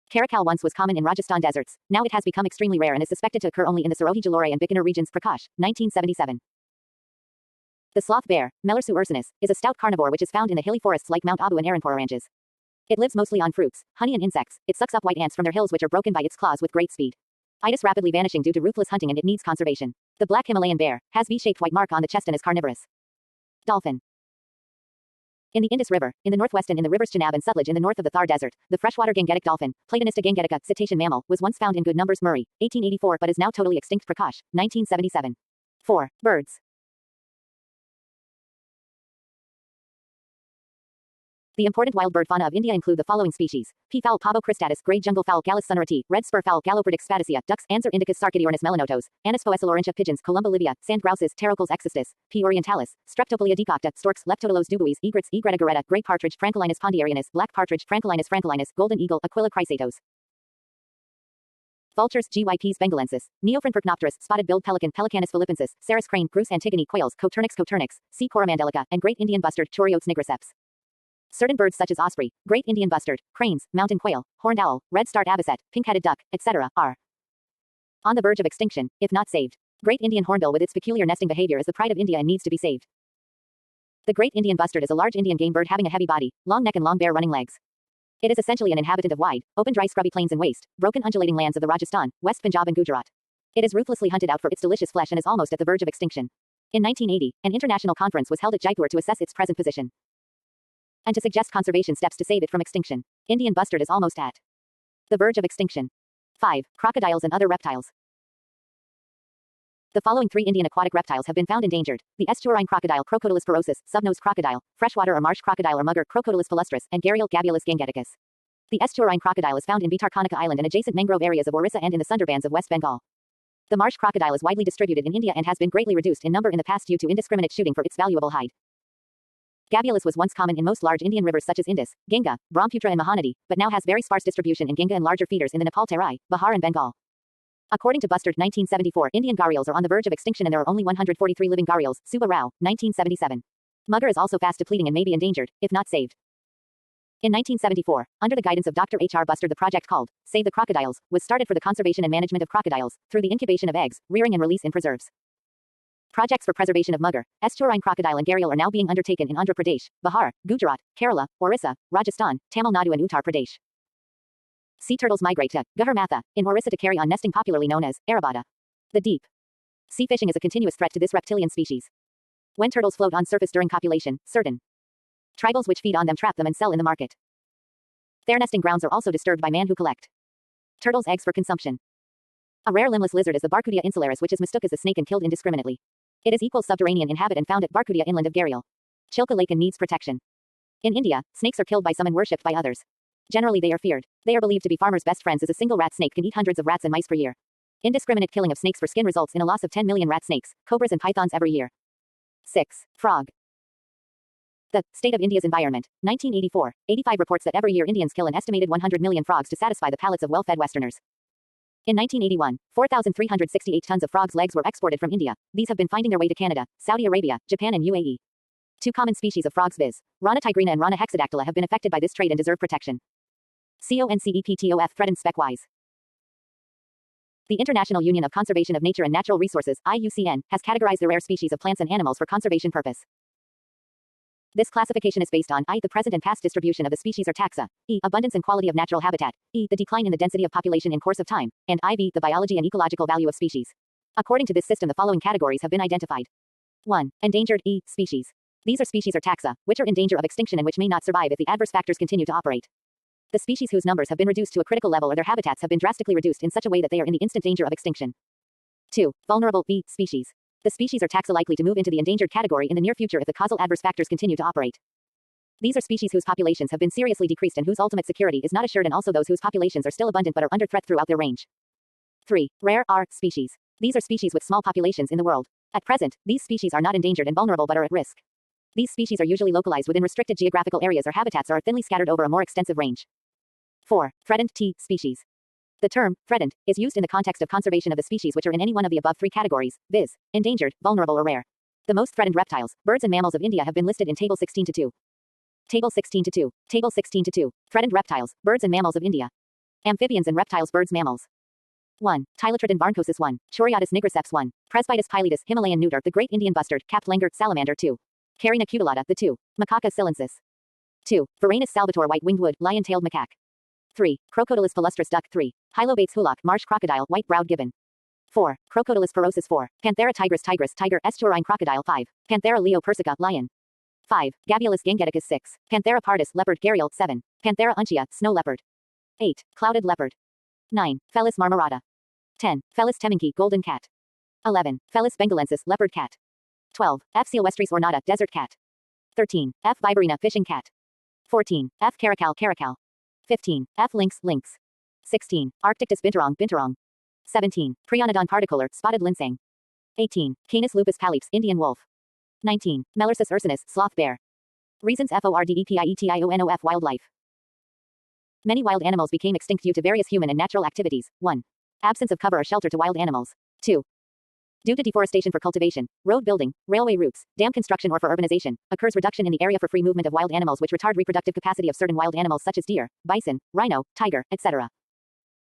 Caracal once was common in Rajasthan deserts. Now it has become extremely rare and is suspected to occur only in the Sirohi Jalore and Bikaner regions. Prakash, 1977. The sloth bear, Melursu ursinus, is a stout carnivore which is found in the hilly forests like Mount Abu and Aranpura ranges. It lives mostly on fruits, honey and insects. It sucks up white ants from their hills which are broken by its claws with great speed. It is rapidly vanishing due to ruthless hunting and it needs conservation. The black Himalayan bear has V-shaped white mark on the chest and is carnivorous. Dolphin. In the Indus River, in the northwest and in the rivers Chenab and Sutlej in the north of the Thar Desert, the freshwater gangetic dolphin, Platanista gangetica, cetacean mammal, was once found in good numbers. Murray, 1884, but is now totally extinct. Prakash, 1977. 4. Birds. The important wild bird fauna of India include the following species: peafowl Pavo cristatus, grey jungle fowl Gallus sunrati, red spur fowl Galloperdix spatacia, ducks Anser indicus Sarkidiornis melanotos, Anis poecilorentia, pigeons Columba livia, sand grouses Pterocoles existis, P. orientalis, Streptopolia decocta, storks Leptodolos dubuis, egrets Egretta garetta, grey partridge Francolinus pondiarianus, black partridge Francolinus, golden eagle Aquila chrysatos. Vultures Gyps bengalensis, Neophron percnopterus, spotted-billed pelican Pelicanus philippensis, Ceres crane, Grus antigone, quails Coturnix, C. coromandelica, and great Indian bustard Choriotes nigriceps. Certain birds such as osprey, great Indian bustard, cranes, mountain quail, horned owl, red-starred avocet, pink-headed duck, etc., are on the verge of extinction, if not saved. Great Indian hornbill with its peculiar nesting behavior is the pride of India and needs to be saved. The great Indian bustard is a large Indian game bird having a heavy body, long neck and long bare running legs. It is essentially an inhabitant of wide, open dry scrubby plains and waste, broken undulating lands of the Rajasthan, West Punjab and Gujarat. It is ruthlessly hunted out for its delicious flesh and is almost at the verge of extinction. In 1980, an international conference was held at Jaipur to assess its present position and to suggest conservation steps to save it from extinction. Indian bustard is almost at the verge of extinction. 5. Crocodiles and other reptiles. The following 3 Indian aquatic reptiles have been found endangered: the estuarine crocodile Crocodilus porosus, subnose crocodile, freshwater or marsh crocodile or mugger Crocodilus palustris, and Gharial Gabiolus gangeticus. The estuarine crocodile is found in Bhitarkanika Island and adjacent mangrove areas of Orissa and in the Sundarbans of West Bengal. The marsh crocodile is widely distributed in India and has been greatly reduced in number in the past due to indiscriminate shooting for its valuable hide. Gabiolus was once common in most large Indian rivers such as Indus, Ganga, Brahmaputra and Mahanadi, but now has very sparse distribution in Ganga and larger feeders in the Nepal Terai, Bihar and Bengal. According to Bustard 1974, Indian gharials are on the verge of extinction and there are only 143 living gharials. Subba Rao, 1977. Mugger is also fast depleting and may be endangered, if not saved. In 1974, under the guidance of Dr. H.R. Bustard, the project called Save the Crocodiles was started for the conservation and management of crocodiles, through the incubation of eggs, rearing and release in preserves. Projects for preservation of mugger, estuarine crocodile and gharial are now being undertaken in Andhra Pradesh, Bihar, Gujarat, Kerala, Orissa, Rajasthan, Tamil Nadu and Uttar Pradesh. Sea turtles migrate to Gujar Matha, in Orissa to carry on nesting popularly known as Arabada. The deep sea fishing is a continuous threat to this reptilian species. When turtles float on surface during copulation, certain tribals which feed on them trap them and sell in the market. Their nesting grounds are also disturbed by man who collect turtles' eggs for consumption. A rare limbless lizard is the Barcudia insularis, which is mistook as a snake and killed indiscriminately. It is equal subterranean in habit and found at Barcudia inland of Garial, Chilka Lake, and needs protection. In India, snakes are killed by some and worshipped by others. Generally they are feared. They are believed to be farmers' best friends, as a single rat snake can eat hundreds of rats and mice per year. Indiscriminate killing of snakes for skin results in a loss of 10 million rat snakes, cobras and pythons every year. 6. Frog. The State of India's Environment, 1984, 85 reports that every year Indians kill an estimated 100 million frogs to satisfy the palates of well-fed Westerners. In 1981, 4,368 tons of frogs' legs were exported from India. These have been finding their way to Canada, Saudi Arabia, Japan and UAE. Two common species of frogs, viz. Rana tigrina and Rana hexadactyla, have been affected by this trade and deserve protection. CONCEPTOF threatened spec-wise. The International Union of Conservation of Nature and Natural Resources, IUCN, has categorized the rare species of plants and animals for conservation purpose. This classification is based on I. the present and past distribution of the species or taxa, E. abundance and quality of natural habitat, E. the decline in the density of population in course of time, and IV. the biology and ecological value of species. According to this system, the following categories have been identified. 1. Endangered E. species. These are species or taxa, which are in danger of extinction and which may not survive if the adverse factors continue to operate. The species whose numbers have been reduced to a critical level or their habitats have been drastically reduced in such a way that they are in the instant danger of extinction. 2. Vulnerable V. species. The species or taxa likely to move into the endangered category in the near future if the causal adverse factors continue to operate. These are species whose populations have been seriously decreased and whose ultimate security is not assured, and also those whose populations are still abundant but are under threat throughout their range. 3. Rare R. species. These are species with small populations in the world. At present, these species are not endangered and vulnerable but are at risk. These species are usually localized within restricted geographical areas or habitats or are thinly scattered over a more extensive range. 4. Threatened T. species. The term, threatened, is used in the context of conservation of the species which are in any one of the above three categories, viz. endangered, vulnerable or rare. The most threatened reptiles, birds and mammals of India have been listed in Table 16-2. Table 16-2. Table 16-2. Threatened reptiles, birds and mammals of India. Amphibians and reptiles, birds, mammals. 1. Tylotrodon barncosis 1. Choriotus nigriceps 1. Presbytus pileatus Himalayan neuter, the great Indian bustard, capped langur, salamander 2. Carina cutulata, the 2. Macaca silensis. 2. Varanus salvator, white-winged wood, lion-tailed macaque. 3. Crocodylus palustris duck 3. Hylobates hulock, marsh crocodile, white-browed gibbon. 4. Crocodylus ferocis 4. Panthera tigris tiger, estuarine crocodile 5. Panthera leo persica, lion. 5. Gaviolus gangeticus 6. Panthera pardus, leopard, gharial 7. Panthera uncia, snow leopard. 8. Clouded leopard. 9. Felis marmorata. 10. Felis teminki, golden cat. 11. Felis bengalensis, leopard cat. 12. F. silvestris ornata, desert cat. 13. F. viverina, fishing cat. 14. F. caracal. 15. F. lynx. 16. Arctictis binturong. 17. Prionodon particular, spotted linsang. 18. Canis lupus pallipes, Indian wolf. 19. Melarsus ursinus, sloth bear. Reasons FORDEPIETIONOF wildlife. Many wild animals became extinct due to various human and natural activities. 1. Absence of cover or shelter to wild animals. 2. Due to deforestation for cultivation, road building, railway routes, dam construction or for urbanization, occurs reduction in the area for free movement of wild animals which retard reproductive capacity of certain wild animals such as deer, bison, rhino, tiger, etc.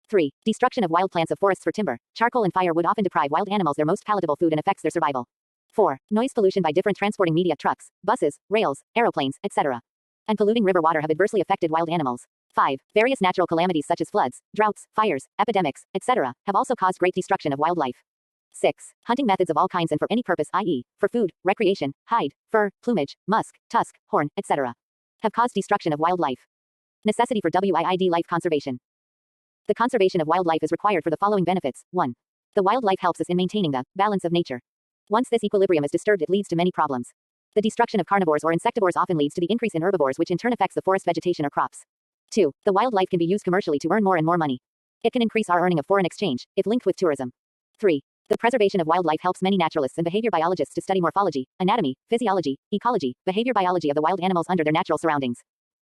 3. Destruction of wild plants of forests for timber, charcoal and fire would often deprive wild animals their most palatable food and affects their survival. 4. Noise pollution by different transporting media, trucks, buses, rails, aeroplanes, etc. and polluting river water have adversely affected wild animals. 5. Various natural calamities such as floods, droughts, fires, epidemics, etc. have also caused great destruction of wildlife. 6. Hunting methods of all kinds and for any purpose, i.e., for food, recreation, hide, fur, plumage, musk, tusk, horn, etc. have caused destruction of wildlife. Necessity for WIID life conservation. The conservation of wildlife is required for the following benefits. 1. The wildlife helps us in maintaining the balance of nature. Once this equilibrium is disturbed, it leads to many problems. The destruction of carnivores or insectivores often leads to the increase in herbivores, which in turn affects the forest vegetation or crops. 2. The wildlife can be used commercially to earn more and more money. It can increase our earning of foreign exchange, if linked with tourism. 3. The preservation of wildlife helps many naturalists and behavior biologists to study morphology, anatomy, physiology, ecology, behavior biology of the wild animals under their natural surroundings.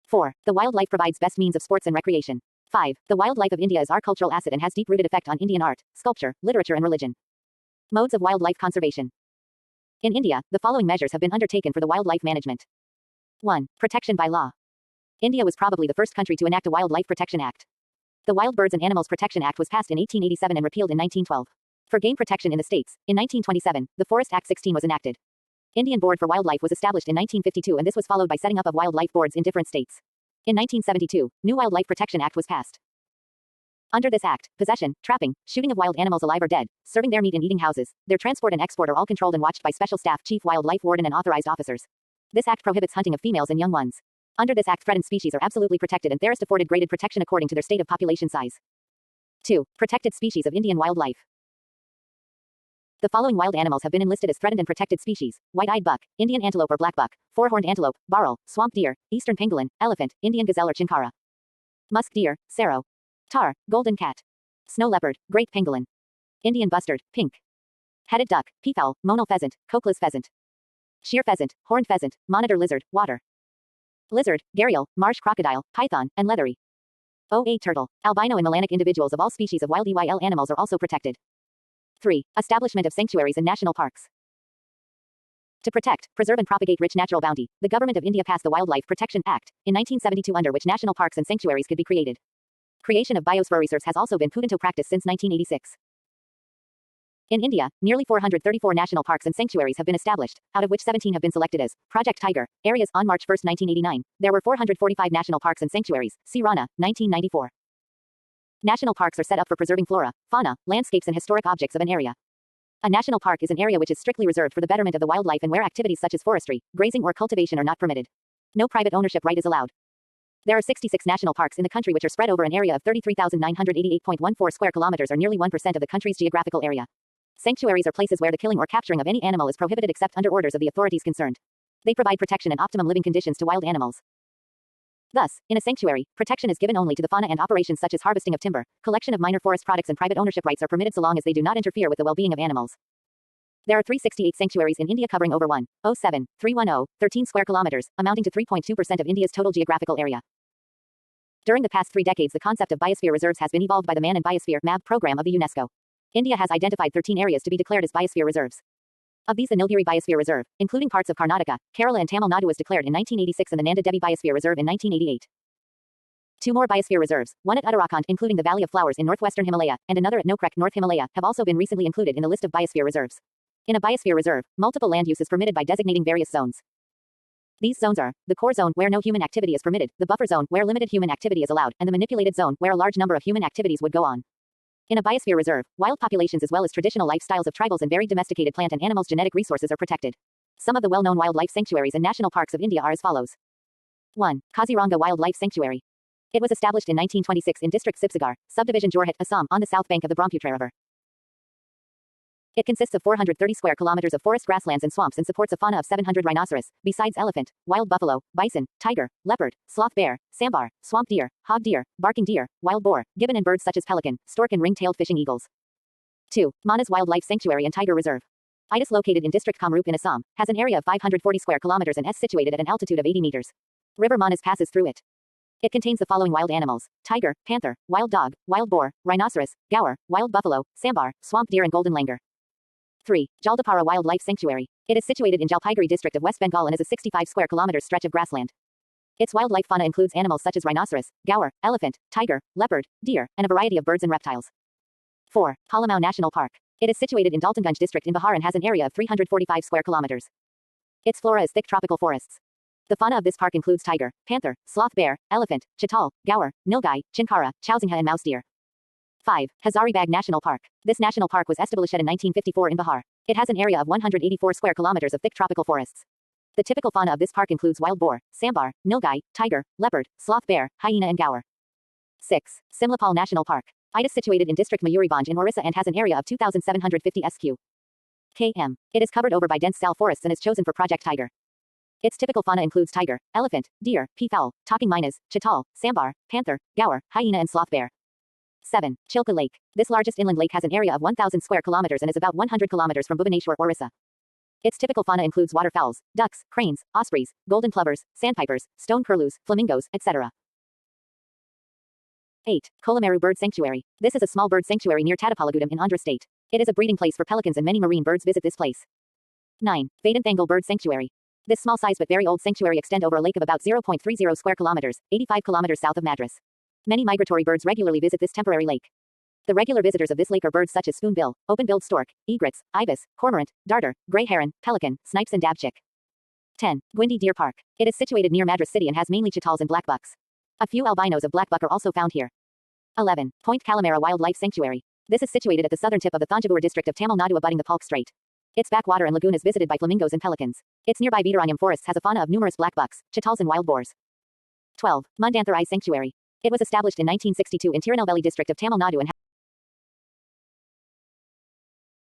4. The wildlife provides best means of sports and recreation. 5. The wildlife of India is our cultural asset and has deep-rooted effect on Indian art, sculpture, literature and religion. Modes of wildlife conservation. In India, the following measures have been undertaken for the wildlife management. 1. Protection by law. India was probably the first country to enact a Wildlife Protection Act. The Wild Birds and Animals Protection Act was passed in 1887 and repealed in 1912. For game protection in the states, in 1927, the Forest Act 16 was enacted. Indian Board for Wildlife was established in 1952 and this was followed by setting up of wildlife boards in different states. In 1972, new Wildlife Protection Act was passed. Under this act, possession, trapping, shooting of wild animals alive or dead, serving their meat in eating houses, their transport and export are all controlled and watched by special staff, chief wildlife warden and authorized officers. This act prohibits hunting of females and young ones. Under this act, threatened species are absolutely protected and there is afforded graded protection according to their state of population size. 2. Protected species of Indian wildlife. The following wild animals have been enlisted as threatened and protected species: white-eyed buck, Indian antelope or black buck, four-horned antelope, barrel, swamp deer, eastern pangolin, elephant, Indian gazelle or chinkara, musk deer, serow, tar, golden cat, snow leopard, great pangolin, Indian bustard, pink, headed duck, peafowl, monal pheasant, cokeless pheasant, sheer pheasant, horned pheasant, monitor lizard, water lizard, gharial, marsh crocodile, python, and leathery OA turtle. Albino and melanic individuals of all species of wild EYL animals are also protected. 3. Establishment of sanctuaries and national parks. To protect, preserve and propagate rich natural bounty, the Government of India passed the Wildlife Protection Act in 1972, under which national parks and sanctuaries could be created. Creation of biosphere reserves has also been put into practice since 1986. In India, nearly 434 national parks and sanctuaries have been established, out of which 17 have been selected as Project Tiger areas. On March 1, 1989, there were 445 national parks and sanctuaries. See Rana, 1994. National parks are set up for preserving flora, fauna, landscapes and historic objects of an area. A national park is an area which is strictly reserved for the betterment of the wildlife and where activities such as forestry, grazing or cultivation are not permitted. No private ownership right is allowed. There are 66 national parks in the country which are spread over an area of 33,988.14 square kilometers, or nearly 1% of the country's geographical area. Sanctuaries are places where the killing or capturing of any animal is prohibited except under orders of the authorities concerned. They provide protection and optimum living conditions to wild animals. Thus, in a sanctuary, protection is given only to the fauna, and operations such as harvesting of timber, collection of minor forest products and private ownership rights are permitted so long as they do not interfere with the well-being of animals. There are 368 sanctuaries in India covering over 1,07310,13 square kilometers, amounting to 3.2% of India's total geographical area. During the past 3 decades, the concept of biosphere reserves has been evolved by the Man and Biosphere (MAB) program of the UNESCO. India has identified 13 areas to be declared as biosphere reserves. Of these, the Nilgiri Biosphere Reserve, including parts of Karnataka, Kerala and Tamil Nadu, was declared in 1986, and the Nanda Devi Biosphere Reserve in 1988. 2 more biosphere reserves, one at Uttarakhand including the Valley of Flowers in northwestern Himalaya, and another at Nokrek, North Himalaya, have also been recently included in the list of biosphere reserves. In a biosphere reserve, multiple land use is permitted by designating various zones. These zones are the core zone, where no human activity is permitted, the buffer zone, where limited human activity is allowed, and the manipulated zone, where a large number of human activities would go on. In a biosphere reserve, wild populations as well as traditional lifestyles of tribals and very domesticated plant and animals' genetic resources are protected. Some of the well-known wildlife sanctuaries and national parks of India are as follows. 1. Kaziranga Wildlife Sanctuary. It was established in 1926 in district Sibsagar, subdivision Jorhat, Assam, on the south bank of the Brahmaputra River. It consists of 430 square kilometers of forest grasslands and swamps and supports a fauna of 700 rhinoceros, besides elephant, wild buffalo, bison, tiger, leopard, sloth bear, sambar, swamp deer, hog deer, barking deer, wild boar, gibbon and birds such as pelican, stork and ring-tailed fishing eagles. 2. Manas Wildlife Sanctuary and Tiger Reserve. It is located in district Kamrup in Assam, has an area of 540 square kilometers and is situated at an altitude of 80 meters. River Manas passes through it. It contains the following wild animals: tiger, panther, wild dog, wild boar, rhinoceros, gaur, wild buffalo, sambar, swamp deer and golden langur. 3. Jaldapara Wildlife Sanctuary. It is situated in Jalpaiguri district of West Bengal and is a 65 square kilometers stretch of grassland. Its wildlife fauna includes animals such as rhinoceros, gaur, elephant, tiger, leopard, deer, and a variety of birds and reptiles. 4. Halamau National Park. It is situated in Daltonganj district in Bihar and has an area of 345 square kilometers. Its flora is thick tropical forests. The fauna of this park includes tiger, panther, sloth bear, elephant, chital, gaur, nilgai, chinkara, chowsingha and mouse deer. 5. Hazaribagh National Park. This national park was established in 1954 in Bihar. It has an area of 184 square kilometers of thick tropical forests. The typical fauna of this park includes wild boar, sambar, nilgai, tiger, leopard, sloth bear, hyena and gaur. 6. Simlapal National Park. It is situated in district Mayuribhanj in Orissa and has an area of 2,750 sq.km. It is covered over by dense sal forests and is chosen for Project Tiger. Its typical fauna includes tiger, elephant, deer, peafowl, talking mynas, chital, sambar, panther, gaur, hyena and sloth bear. 7. Chilka Lake. This largest inland lake has an area of 1,000 square kilometers and is about 100 kilometers from Bhubaneswar, Orissa. Its typical fauna includes waterfowls, ducks, cranes, ospreys, golden plovers, sandpipers, stone curlews, flamingos, etc. 8. Kolameru Bird Sanctuary. This is a small bird sanctuary near Tadapalagudam in Andhra State. It is a breeding place for pelicans and many marine birds visit this place. 9. Vedanthangal Bird Sanctuary. This small size but very old sanctuary extend over a lake of about 0.30 square kilometers, 85 kilometers south of Madras. Many migratory birds regularly visit this temporary lake. The regular visitors of this lake are birds such as spoonbill, open-billed stork, egrets, ibis, cormorant, darter, gray heron, pelican, snipes and dabchick. 10. Gwindi Deer Park. It is situated near Madras city and has mainly chitals and blackbucks. A few albinos of blackbuck are also found here. 11. Point Calamara Wildlife Sanctuary. This is situated at the southern tip of the Thanjavur district of Tamil Nadu abutting the Palk Strait. Its backwater and lagoon is visited by flamingos and pelicans. Its nearby Vedaranyam forests has a fauna of numerous black bucks, chitals and wild boars. 12. Mundantherai Sanctuary. It was established in 1962 in Tirunelveli district of Tamil Nadu and